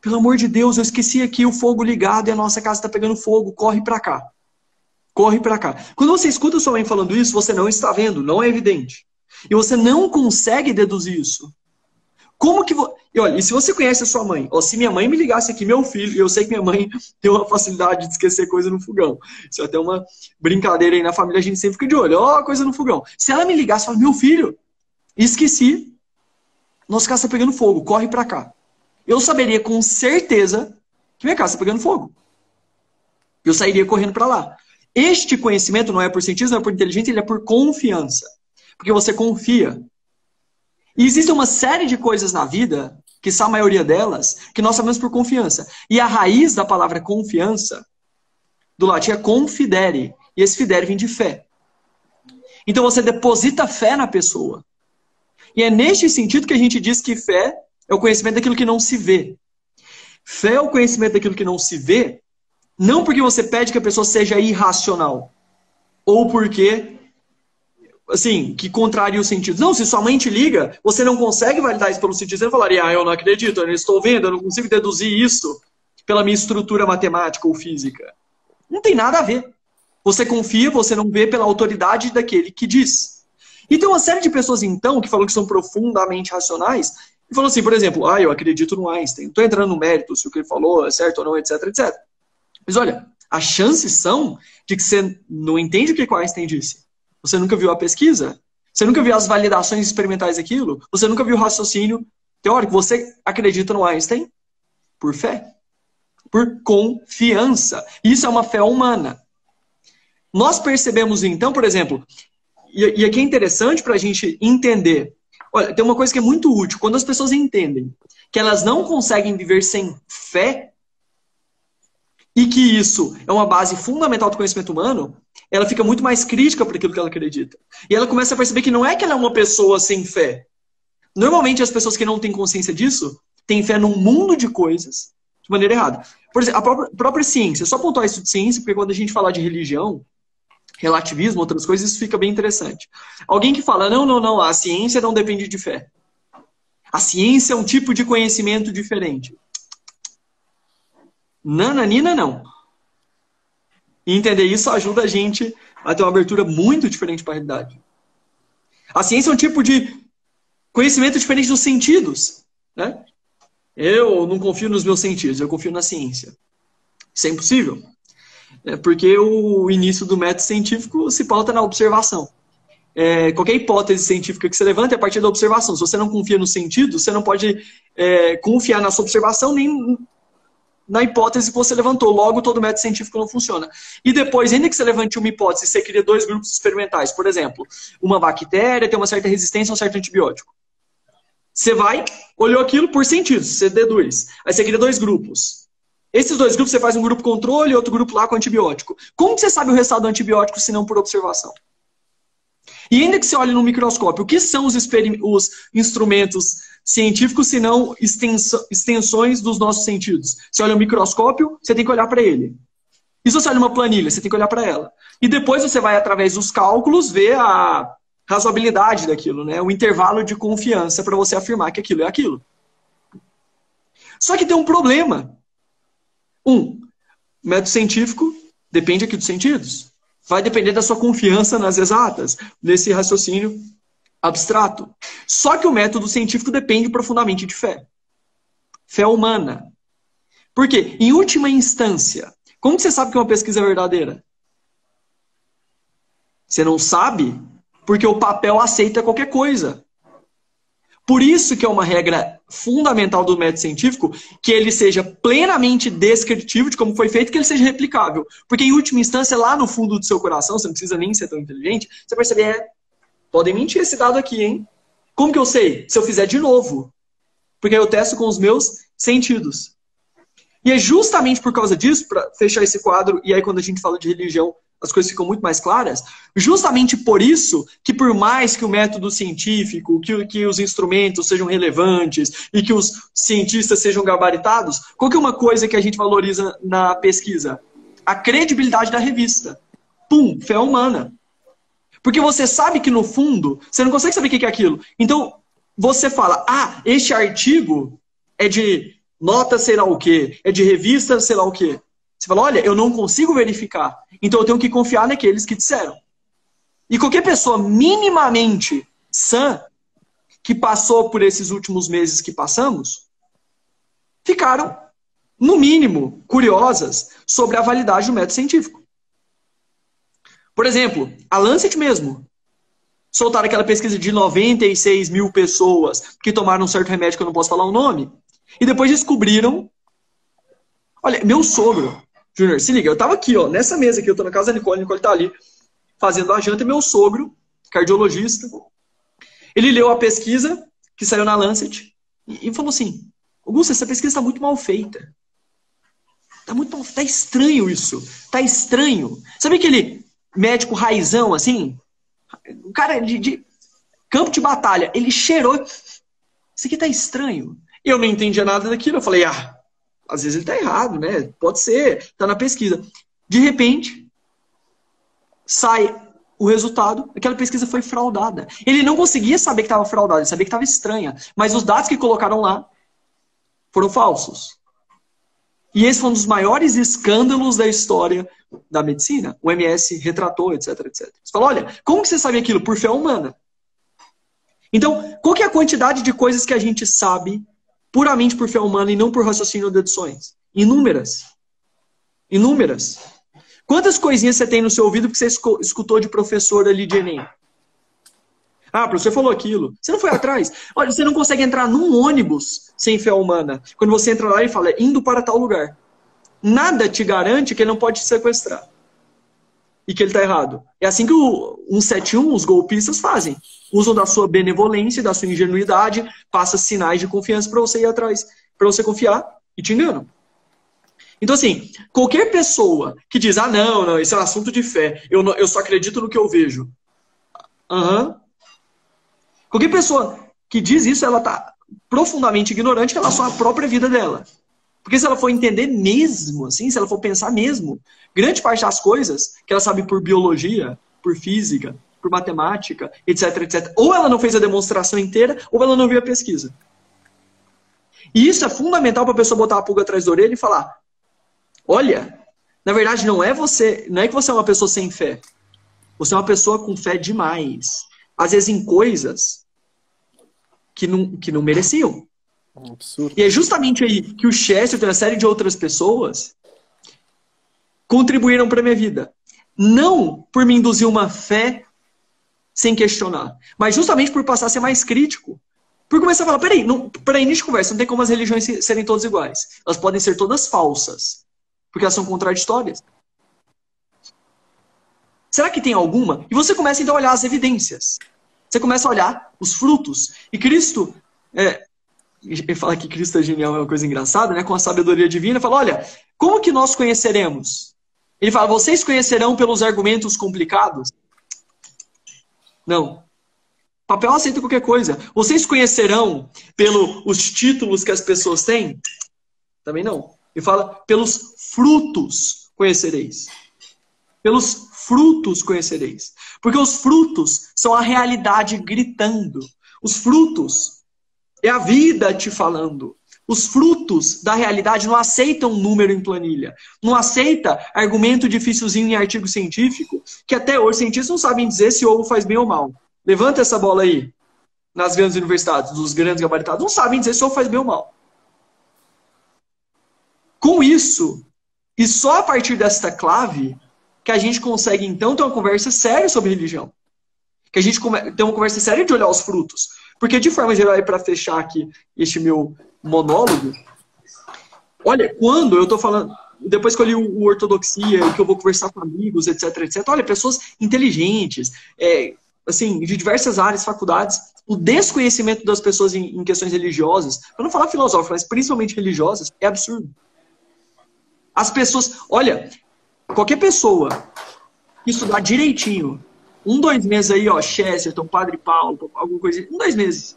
pelo amor de Deus, eu esqueci aqui o fogo ligado e a nossa casa está pegando fogo, corre para cá. Corre para cá. Quando você escuta sua mãe falando isso, você não está vendo, não é evidente. E você não consegue deduzir isso. Como que E olha, e se você conhece a sua mãe, ou se minha mãe me ligasse aqui, meu filho, eu sei que minha mãe tem uma facilidade de esquecer coisa no fogão. Isso é até uma brincadeira aí na família, a gente sempre fica de olho, ó, coisa no fogão. Se ela me ligasse e falasse, meu filho, esqueci, nossa casa está pegando fogo, corre para cá. Eu saberia com certeza que minha casa está pegando fogo. Eu sairia correndo para lá. Este conhecimento não é por cientismo, não é por inteligência, ele é por confiança. Porque você confia. E existe uma série de coisas na vida, que são a maioria delas, que nós sabemos por confiança. E a raiz da palavra confiança, do latim, é confidere. E esse fidere vem de fé. Então você deposita fé na pessoa. E é neste sentido que a gente diz que fé é o conhecimento daquilo que não se vê. Fé é o conhecimento daquilo que não se vê, não porque você pede que a pessoa seja irracional, ou porque, assim, que contraria os sentidos. Não, se sua mãe te liga, você não consegue validar isso pelos sentidos. Você falaria, eu não acredito, eu não estou vendo, eu não consigo deduzir isso pela minha estrutura matemática ou física. Não tem nada a ver. Você confia, você não vê pela autoridade daquele que diz. E tem uma série de pessoas, então, que falam que são profundamente racionais, e falam assim, por exemplo, eu acredito no Einstein, estou entrando no mérito se o que ele falou é certo ou não, etc, etc. Mas olha, as chances são de que você não entende o que o Einstein disse. Você nunca viu a pesquisa? Você nunca viu as validações experimentais daquilo? Você nunca viu o raciocínio teórico? Você acredita no Einstein por fé, por confiança. Isso é uma fé humana. Nós percebemos, então, por exemplo, e aqui é interessante para a gente entender. Olha, tem uma coisa que é muito útil. Quando as pessoas entendem que elas não conseguem viver sem fé, e que isso é uma base fundamental do conhecimento humano, ela fica muito mais crítica para aquilo que ela acredita. E ela começa a perceber que não é que ela é uma pessoa sem fé. Normalmente as pessoas que não têm consciência disso têm fé num mundo de coisas de maneira errada. Por exemplo, a própria ciência. Só pontuar isso de ciência, porque quando a gente fala de religião, relativismo, outras coisas, isso fica bem interessante. Alguém que fala, não, a ciência não depende de fé. A ciência é um tipo de conhecimento diferente. Nananina, não. E entender isso ajuda a gente a ter uma abertura muito diferente para a realidade. A ciência é um tipo de conhecimento diferente dos sentidos, né? Eu não confio nos meus sentidos, eu confio na ciência. Isso é impossível. Porque o início do método científico se pauta na observação. Qualquer hipótese científica que você levanta é a partir da observação. Se você não confia no sentido, você não pode confiar na sua observação nem na hipótese que você levantou. Logo, todo método científico não funciona. E depois, ainda que você levante uma hipótese, você cria 2 grupos experimentais. Por exemplo, uma bactéria tem uma certa resistência a um certo antibiótico. Você vai, olhou aquilo por sentidos, você deduz. Aí você cria 2 grupos. Esses 2 grupos, você faz um grupo controle e outro grupo lá com antibiótico. Como que você sabe o resultado do antibiótico se não por observação? E ainda que você olhe no microscópio, o que são os instrumentos científicos se não extensões dos nossos sentidos? Você olha o microscópio, você tem que olhar para ele. E se você olha uma planilha, você tem que olhar para ela. E depois você vai, através dos cálculos, ver a razoabilidade daquilo, né? O intervalo de confiança para você afirmar que aquilo é aquilo. Só que tem um problema. O método científico depende aqui dos sentidos. Vai depender da sua confiança nas exatas, nesse raciocínio abstrato. Só que o método científico depende profundamente de fé. Fé humana. Por quê? Em última instância, como que você sabe que uma pesquisa é verdadeira? Você não sabe porque o papel aceita qualquer coisa. Por isso que é uma regra fundamental do método científico que ele seja plenamente descritivo de como foi feito, que ele seja replicável. Porque, em última instância, lá no fundo do seu coração, você não precisa nem ser tão inteligente, você percebe, podem mentir esse dado aqui, hein? Como que eu sei? Se eu fizer de novo. Porque aí eu testo com os meus sentidos. E é justamente por causa disso, para fechar esse quadro, e aí quando a gente fala de religião, as coisas ficam muito mais claras, justamente por isso que por mais que o método científico, que os instrumentos sejam relevantes e que os cientistas sejam gabaritados, qual que é uma coisa que a gente valoriza na pesquisa? A credibilidade da revista. Pum, fé humana. Porque você sabe que no fundo, você não consegue saber o que é aquilo. Então, você fala, este artigo é de nota sei lá o quê, é de revista sei lá o quê. Você fala, olha, eu não consigo verificar. Então eu tenho que confiar naqueles que disseram. E qualquer pessoa minimamente sã que passou por esses últimos meses que passamos, ficaram, no mínimo, curiosas sobre a validade do método científico. Por exemplo, a Lancet mesmo. Soltaram aquela pesquisa de 96 mil pessoas que tomaram um certo remédio que eu não posso falar o nome. E depois descobriram... Olha, meu sogro... Júnior, se liga, eu tava aqui, ó, nessa mesa aqui, eu tô na casa da Nicole, a Nicole tá ali, fazendo a janta, e meu sogro, cardiologista, ele leu a pesquisa que saiu na Lancet e falou assim, Augusto, essa pesquisa está muito mal feita. Tá estranho isso. Tá estranho. Sabe aquele médico raizão, assim? O cara de campo de batalha. Ele cheirou. Isso aqui tá estranho. Eu não entendia nada daquilo. Eu falei, às vezes ele tá errado, né? Pode ser. Tá na pesquisa. De repente, sai o resultado. Aquela pesquisa foi fraudada. Ele não conseguia saber que estava fraudada. Ele sabia que estava estranha. Mas os dados que colocaram lá foram falsos. E esse foi um dos maiores escândalos da história da medicina. O MS retratou, etc, etc. Você falou, olha, como que você sabe aquilo? Por fé humana. Então, qual que é a quantidade de coisas que a gente sabe puramente por fé humana e não por raciocínio de deduções? Inúmeras. Inúmeras. Quantas coisinhas você tem no seu ouvido que você escutou de professor ali de Enem? O professor falou aquilo. Você não foi atrás? Olha, você não consegue entrar num ônibus sem fé humana. Quando você entra lá e fala, indo para tal lugar. Nada te garante que ele não pode te sequestrar. E que ele está errado. É assim que o 171, os golpistas fazem. Usam da sua benevolência, da sua ingenuidade, passa sinais de confiança para você ir atrás, para você confiar e te enganam. Então, assim, qualquer pessoa que diz, não, isso é um assunto de fé, eu só acredito no que eu vejo. Qualquer pessoa que diz isso, ela está profundamente ignorante em relação à própria vida dela. Porque se ela for entender mesmo, assim, se ela for pensar mesmo, grande parte das coisas que ela sabe por biologia, por física, por matemática, etc, etc, ou ela não fez a demonstração inteira, ou ela não viu a pesquisa. E isso é fundamental para a pessoa botar a pulga atrás da orelha e falar, olha, na verdade não é que você é uma pessoa sem fé. Você é uma pessoa com fé demais. Às vezes em coisas que não mereciam. Absurdo. E é justamente aí que o Chester e uma série de outras pessoas contribuíram para a minha vida. Não por me induzir uma fé sem questionar, mas justamente por passar a ser mais crítico. Por começar a falar, peraí, início de conversa, não tem como as religiões serem todas iguais. Elas podem ser todas falsas, porque elas são contraditórias. Será que tem alguma? E você começa então a olhar as evidências. Você começa a olhar os frutos. E Cristo, ele fala que Cristo é genial, é uma coisa engraçada, né? Com a sabedoria divina, fala, olha, como que nós conheceremos? Ele fala, vocês conhecerão pelos argumentos complicados? Não. Papel aceita qualquer coisa. Vocês conhecerão pelos títulos que as pessoas têm? Também não. Ele fala, pelos frutos conhecereis. Pelos frutos conhecereis. Porque os frutos são a realidade gritando. Os frutos é a vida te falando. Os frutos da realidade não aceitam número em planilha. Não aceita argumento dificilzinho em artigo científico, que até hoje cientistas não sabem dizer se o ovo faz bem ou mal. Levanta essa bola aí, nas grandes universidades, dos grandes gabaritados. Não sabem dizer se o ovo faz bem ou mal. Com isso, e só a partir desta clave, que a gente consegue, então, ter uma conversa séria sobre religião. Que a gente tem uma conversa séria de olhar os frutos. Porque, de forma geral, para fechar aqui este meu monólogo, olha, quando eu estou falando, depois que eu li o Ortodoxia, que eu vou conversar com amigos, etc, etc, olha, pessoas inteligentes, assim, de diversas áreas, faculdades, o desconhecimento das pessoas em questões religiosas, para não falar filosóficas, mas principalmente religiosas, é absurdo. As pessoas, olha, qualquer pessoa que estudar direitinho, 2 meses aí, Chesterton, Padre Paulo, alguma coisa, 2 meses,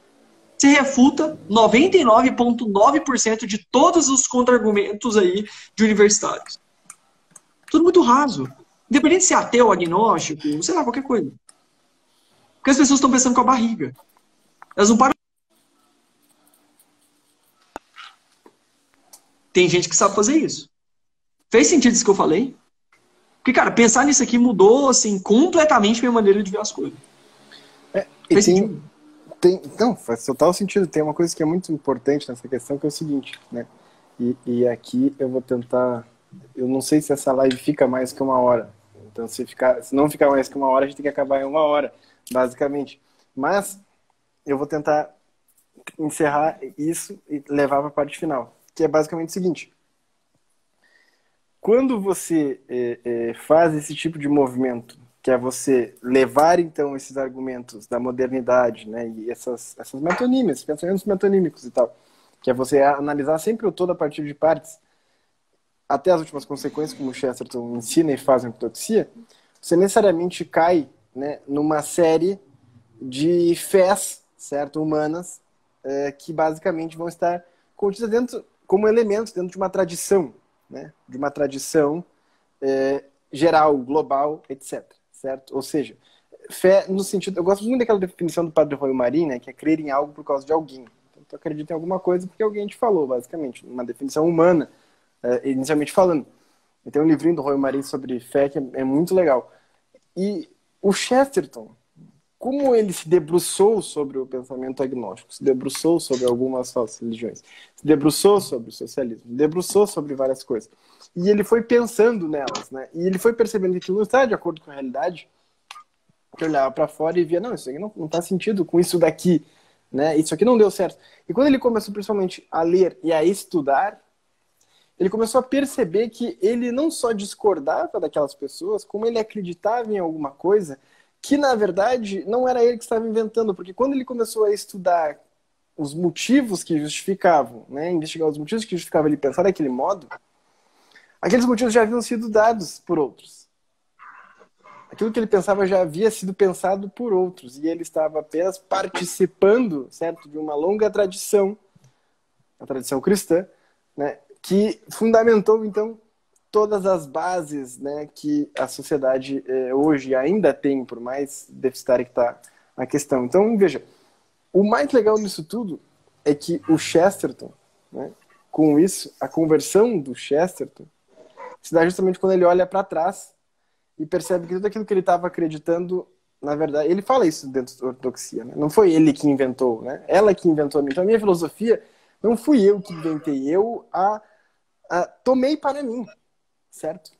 você refuta 99,9% de todos os contra-argumentos aí de universitários. Tudo muito raso. Independente de ser ateu, agnóstico, sei lá, qualquer coisa. Porque as pessoas estão pensando com a barriga. Elas não param. Tem gente que sabe fazer isso. Fez sentido isso que eu falei? Porque, cara, pensar nisso aqui mudou, assim, completamente minha maneira de ver as coisas. Fez sentido? Não, faz total sentido. Tem uma coisa que é muito importante nessa questão, que é o seguinte, né? E aqui eu vou tentar... Eu não sei se essa live fica mais que 1 hora. Então, se não ficar mais que 1 hora, a gente tem que acabar em 1 hora, basicamente. Mas eu vou tentar encerrar isso e levar para a parte final, que é basicamente o seguinte. Quando você faz esse tipo de movimento, que é você levar, então, esses argumentos da modernidade, né, e essas metonímias, pensamentos metonímicos e tal, que é você analisar sempre o todo a partir de partes, até as últimas consequências, como o Chesterton ensina e faz na ortodoxia, você necessariamente cai, né, numa série de fés, certo, humanas, que basicamente vão estar contidas dentro, como elementos dentro de uma tradição, né, de uma tradição geral, global, etc. Certo? Ou seja, fé no sentido... Eu gosto muito daquela definição do Padre Roy Marin, né, que é crer em algo por causa de alguém. Então, tu acredita em alguma coisa porque alguém te falou, basicamente. Uma definição humana, inicialmente falando. E tem um livrinho do Roy Marin sobre fé que é muito legal. E o Chesterton, como ele se debruçou sobre o pensamento agnóstico, se debruçou sobre algumas falsas religiões, se debruçou sobre o socialismo, se debruçou sobre várias coisas. E ele foi pensando nelas, né? E ele foi percebendo que aquilo não está de acordo com a realidade, que olhava para fora e via, não, isso aqui não faz sentido com isso daqui, né? Isso aqui não deu certo. E quando ele começou principalmente a ler e a estudar, ele começou a perceber que ele não só discordava daquelas pessoas, como ele acreditava em alguma coisa que, na verdade, não era ele que estava inventando, porque quando ele começou a estudar os motivos que justificavam, né, investigar os motivos que justificavam ele pensar daquele modo, aqueles motivos já haviam sido dados por outros. Aquilo que ele pensava já havia sido pensado por outros, e ele estava apenas participando, certo, de uma longa tradição, a tradição cristã, né, que fundamentou, então, todas as bases, né, que a sociedade hoje ainda tem, por mais deficitária que está a questão. Então, veja, o mais legal nisso tudo é que o Chesterton, né, com isso, a conversão do Chesterton se dá justamente quando ele olha para trás e percebe que tudo aquilo que ele estava acreditando, na verdade, ele fala isso dentro da ortodoxia, né? Não foi ele que inventou, né? Ela que inventou. Então, a minha filosofia não fui eu que inventei, eu tomei para mim, certo?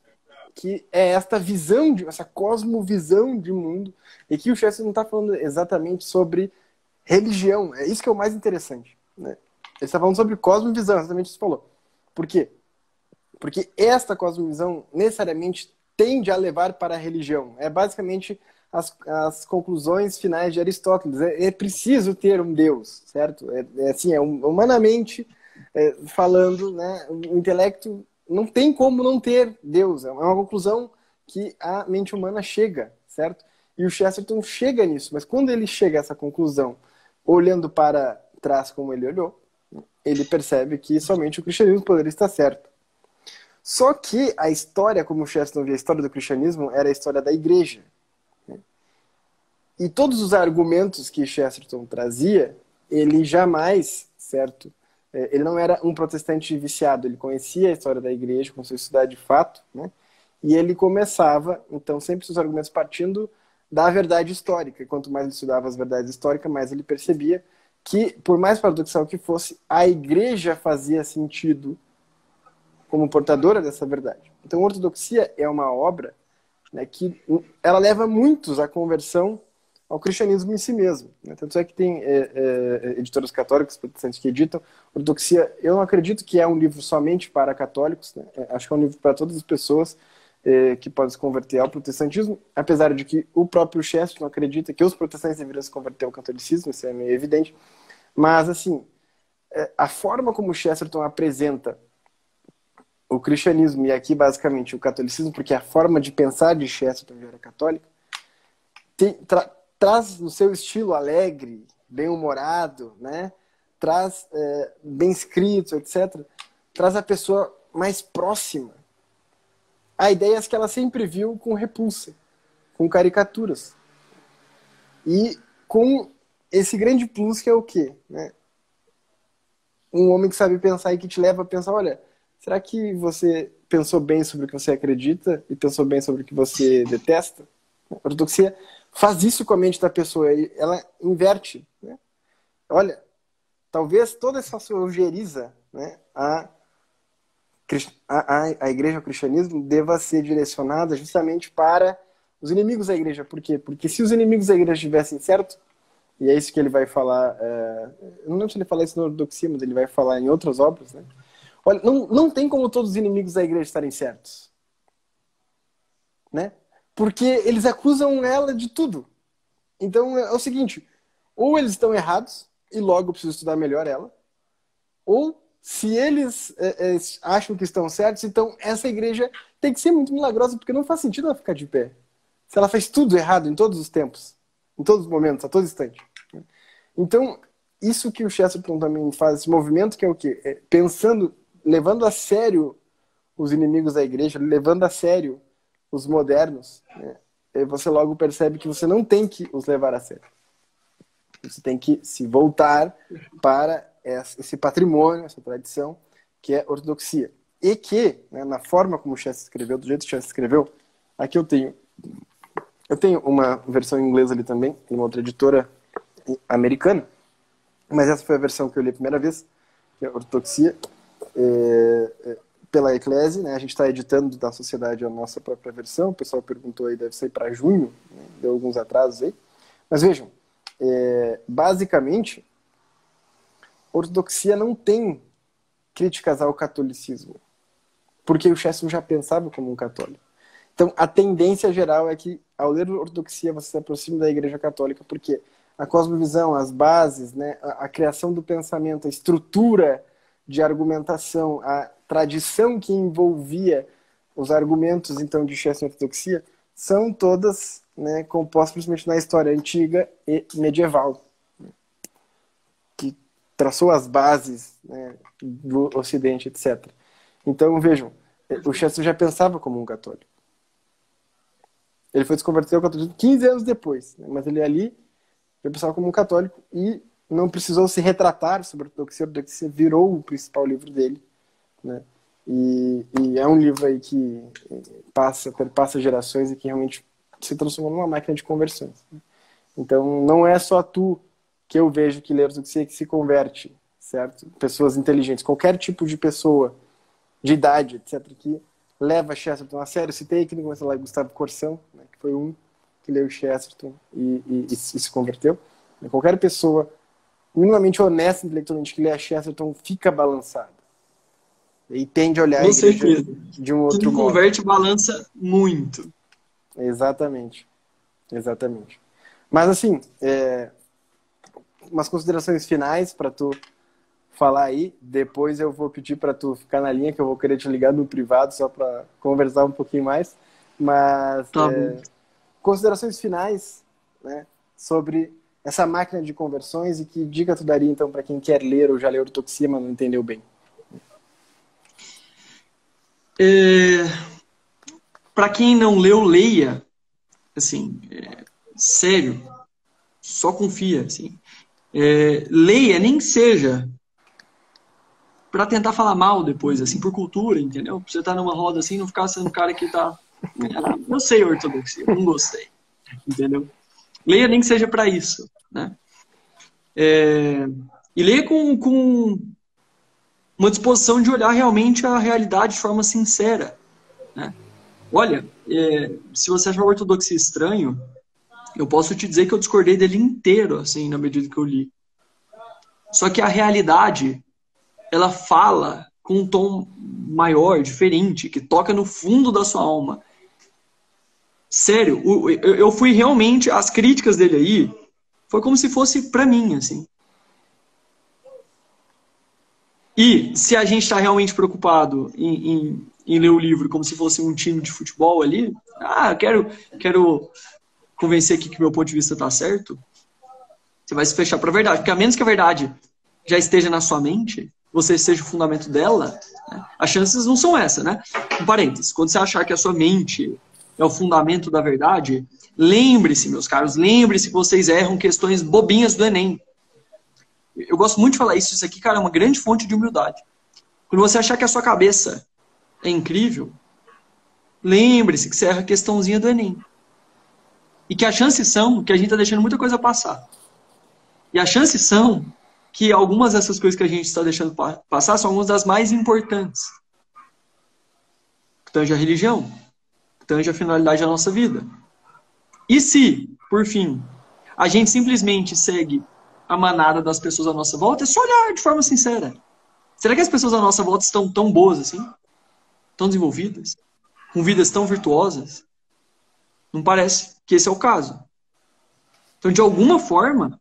Que é esta visão, essa cosmovisão de mundo, e que o Chesterton não está falando exatamente sobre religião. É isso que é o mais interessante, né? Ele está falando sobre cosmovisão, exatamente o que você falou. Por quê? Porque esta cosmovisão necessariamente tende a levar para a religião. É basicamente as conclusões finais de Aristóteles. É preciso ter um Deus, certo? Assim, humanamente falando, né, o intelecto não tem como não ter Deus. É uma conclusão que a mente humana chega, certo? E o Chesterton chega nisso. Mas quando ele chega a essa conclusão, olhando para trás como ele olhou, ele percebe que somente o cristianismo poderia estar certo. Só que a história, como o Chesterton via a história do cristianismo, era a história da igreja. E todos os argumentos que Chesterton trazia, ele jamais, certo? Ele não era um protestante viciado, ele conhecia a história da igreja, começou a estudar de fato, né? E ele começava, então, sempre seus argumentos partindo da verdade histórica. E quanto mais ele estudava as verdades históricas, mais ele percebia que, por mais paradoxal que fosse, a igreja fazia sentido como portadora dessa verdade. Então, a ortodoxia é uma obra, né, que ela leva muitos à conversão ao cristianismo em si mesmo, né? Tanto é que tem editoras católicas, protestantes que editam. Ortodoxia, eu não acredito que é um livro somente para católicos, né? Acho que é um livro para todas as pessoas que podem se converter ao protestantismo, apesar de que o próprio Chesterton acredita que os protestantes deveriam se converter ao catolicismo, isso é meio evidente. Mas, assim, a forma como o Chesterton apresenta o cristianismo, e aqui basicamente o catolicismo, porque a forma de pensar de Chesterton já era católica, traz no seu estilo alegre, bem-humorado, né? Traz bem escrito, etc. Traz a pessoa mais próxima a ideias que ela sempre viu com repulsa, com caricaturas. E com esse grande plus que é o quê? Né? Um homem que sabe pensar e que te leva a pensar, olha, será que você pensou bem sobre o que você acredita e pensou bem sobre o que você detesta? A ortodoxia faz isso com a mente da pessoa, ela inverte. Né? Olha, talvez toda essa sua ojeriza, né, a igreja, o cristianismo, deva ser direcionada justamente para os inimigos da igreja. Por quê? Porque se os inimigos da igreja estivessem certo, e é isso que ele vai falar, eu não lembro se ele fala isso na ortodoxia, mas ele vai falar em outras obras, né? Olha, não tem como todos os inimigos da igreja estarem certos. Né? porque eles acusam ela de tudo. Então é o seguinte, ou eles estão errados, e logo eu preciso estudar melhor ela, ou se eles acham que estão certos, então essa igreja tem que ser muito milagrosa, porque não faz sentido ela ficar de pé. Se ela faz tudo errado em todos os tempos, em todos os momentos, a todo instante. Então, isso que o Chesterton também faz, esse movimento que é o quê? Pensando, levando a sério os inimigos da igreja, levando a sério os modernos, né? Você logo percebe que você não tem que os levar a sério. Você tem que se voltar para esse patrimônio, essa tradição, que é a ortodoxia. E que, né, na forma como o Chester escreveu, do jeito que o Chester escreveu, aqui eu tenho uma versão em inglês ali também, em uma outra editora americana, mas essa foi a versão que eu li a primeira vez, que é a ortodoxia, pela Eclésia, né? A gente está editando da sociedade a nossa própria versão, o pessoal perguntou aí, deve sair para junho, né? Deu alguns atrasos aí, mas vejam, basicamente, ortodoxia não tem críticas ao catolicismo, porque o Chesterton já pensava como um católico. Então, a tendência geral é que, ao ler ortodoxia, você se aproxime da Igreja Católica, porque a cosmovisão, as bases, né, a criação do pensamento, a estrutura de argumentação, a tradição que envolvia os argumentos, então, de Chesterton e ortodoxia, são todas, né, compostas principalmente na história antiga e medieval, né, que traçou as bases, né, do Ocidente, etc. Então, vejam, o Chesterton já pensava como um católico. Ele foi se converter ao catolicismo 15 anos depois, né, mas ele ali já pensava como um católico e não precisou se retratar sobre a ortodoxia. A ortodoxia virou o principal livro dele, né? E é um livro aí que perpassa gerações e que realmente se transformou numa máquina de conversões. Então, não é só tu que eu vejo que lê a ortodoxia que se converte, certo? Pessoas inteligentes, qualquer tipo de pessoa, de idade, etc., que leva Chesterton a sério. Citei aqui no começo lá Gustavo Corsão, né, que foi um que leu Chesterton e se converteu. Qualquer pessoa minimamente honesta intelectualmente que lê a Chesterton fica balançada. E tende a olhar a igreja de um outro modo. Quem converte balança muito. Exatamente. Exatamente. Mas assim, umas considerações finais para tu falar aí. Depois eu vou pedir para tu ficar na linha, que eu vou querer te ligar no privado só para conversar um pouquinho mais. Mas considerações finais, né, sobre essa máquina de conversões e que dica tu daria então para quem quer ler ou já leu ortodoxia, mas não entendeu bem? Para quem não leu, leia. Assim, sério, só confia. Assim. Leia, nem que seja para tentar falar mal depois, assim, por cultura, entendeu? Pra você estar numa roda assim, não ficar sendo um cara que tá... Eu sei ortodoxia, não gostei, entendeu? Leia nem que seja para isso, né? E leia com uma disposição de olhar realmente a realidade de forma sincera, né? Olha, se você achar a ortodoxia estranho, eu posso te dizer que eu discordei dele inteiro, assim, na medida que eu li. Só que a realidade, ela fala com um tom maior, diferente, que toca no fundo da sua alma. Sério, eu fui realmente... As críticas dele aí, foi como se fosse pra mim, assim. E se a gente está realmente preocupado em ler o livro como se fosse um time de futebol ali, quero convencer aqui que meu ponto de vista está certo, você vai se fechar para a verdade. Porque a menos que a verdade já esteja na sua mente, você seja o fundamento dela, né, as chances não são essas, né? Um parênteses, quando você achar que a sua mente é o fundamento da verdade, lembre-se, meus caros, lembre-se que vocês erram questões bobinhas do Enem. Eu gosto muito de falar isso aqui, cara, é uma grande fonte de humildade. Quando você achar que a sua cabeça é incrível, lembre-se que você erra a questãozinha do Enem. E que as chances são que a gente está deixando muita coisa passar. E as chances são que algumas dessas coisas que a gente está deixando passar são algumas das mais importantes. Que tange a religião, que tange a finalidade da nossa vida. E se, por fim, a gente simplesmente segue a manada das pessoas à nossa volta, é só olhar de forma sincera. Será que as pessoas à nossa volta estão tão boas assim? Tão desenvolvidas? Com vidas tão virtuosas? Não parece que esse é o caso. Então, de alguma forma,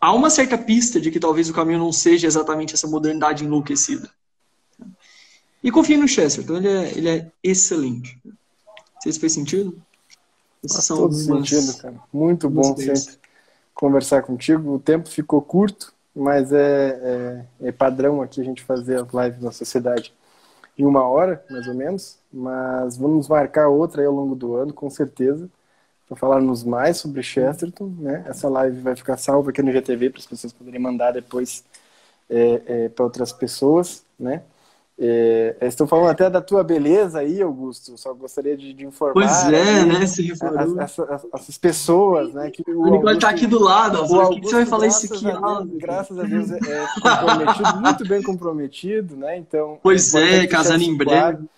há uma certa pista de que talvez o caminho não seja exatamente essa modernidade enlouquecida. E confie no Chesterton, ele é excelente. Não sei se fez sentido? Essas Faz são todo algumas, sentido, cara. Muito algumas bom ideias. sempre conversar contigo. O tempo ficou curto, mas é padrão aqui a gente fazer as lives na sociedade em 1 hora, mais ou menos. Mas vamos marcar outra aí ao longo do ano, com certeza, para falarmos mais sobre Chesterton, né? Essa live vai ficar salva aqui no GTV para as pessoas poderem mandar depois para outras pessoas, né? Estou falando até da tua beleza aí, Augusto. Só gostaria de Pois informar é, aí né? Se reformou. essas pessoas, né? Que O Nicole tá aqui do lado, ó. o O que que você vai Augusto, falar isso aqui? graças a Deus, comprometido, muito bem comprometido, né? Então é Pois é, importante deixar casando em isso claro. breve.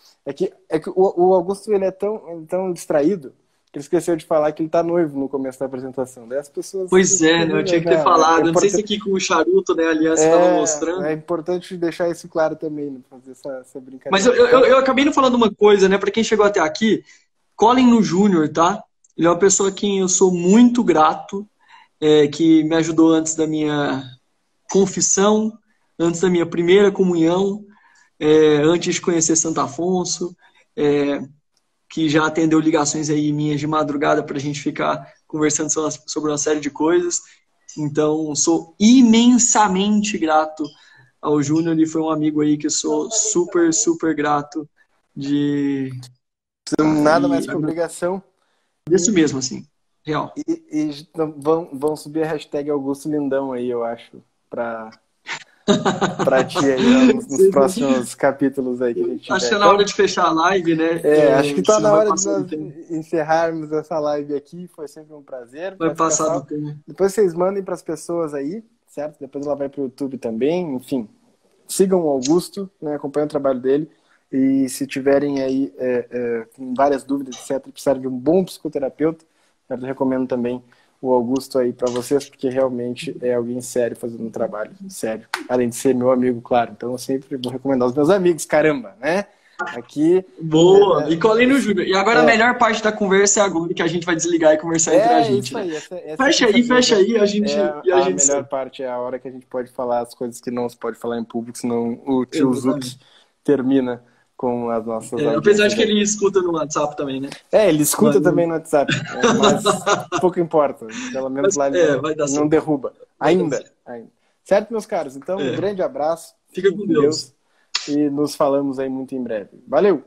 É que o Augusto ele é tão distraído que ele esqueceu de falar que ele tá noivo no começo da apresentação. Daí as pessoas Pois é, né? Eu tinha que ter falado. Eu não sei se aqui com o charuto, né? A aliança estava mostrando. É importante deixar isso claro também, né? Fazer essa brincadeira. Mas eu acabei não falando uma coisa, né? Para quem chegou até aqui, colhem no Júnior, tá? Ele é uma pessoa a quem eu sou muito grato, que me ajudou antes da minha confissão, antes da minha primeira comunhão, antes de conhecer Santo Afonso, que já atendeu ligações aí minhas de madrugada para a gente ficar conversando sobre uma série de coisas. Então, sou imensamente grato ao Júnior. Ele foi um amigo aí que eu sou super, super grato de... Nada mais que obrigação. Isso mesmo, assim. Real. E vão subir a hashtag Augusto Lindão aí, eu acho, pra ti aí, nos próximos capítulos aí que a gente tiver. Acho que é na hora de fechar a live, né? Acho que tá na hora de nós encerrarmos essa live aqui. Foi sempre um prazer. Vai passar do tempo. Depois vocês mandem pras pessoas aí, certo? Depois ela vai pro YouTube também. Enfim, sigam o Augusto, né? Acompanhem o trabalho dele. E se tiverem aí com várias dúvidas, etc., precisarem de um bom psicoterapeuta, eu recomendo também o Augusto aí para vocês, porque realmente é alguém sério fazendo um trabalho sério. Além de ser meu amigo, claro. Então eu sempre vou recomendar aos meus amigos, caramba, né? Aqui. Boa! E colei no Júnior. E agora a melhor parte da conversa é agora que a gente vai desligar e conversar entre a gente. Isso aí, né? Fecha aí, a gente. A melhor parte é a hora que a gente pode falar as coisas que não se pode falar em público, senão o tio Zuc termina com as nossas apesar de que ele escuta no WhatsApp também, né? Ele escuta também no WhatsApp, mas pouco importa. Pelo menos lá ele não derruba. Ainda. Certo, meus caros? Então, um grande abraço. Fica com Deus. E nos falamos aí muito em breve. Valeu!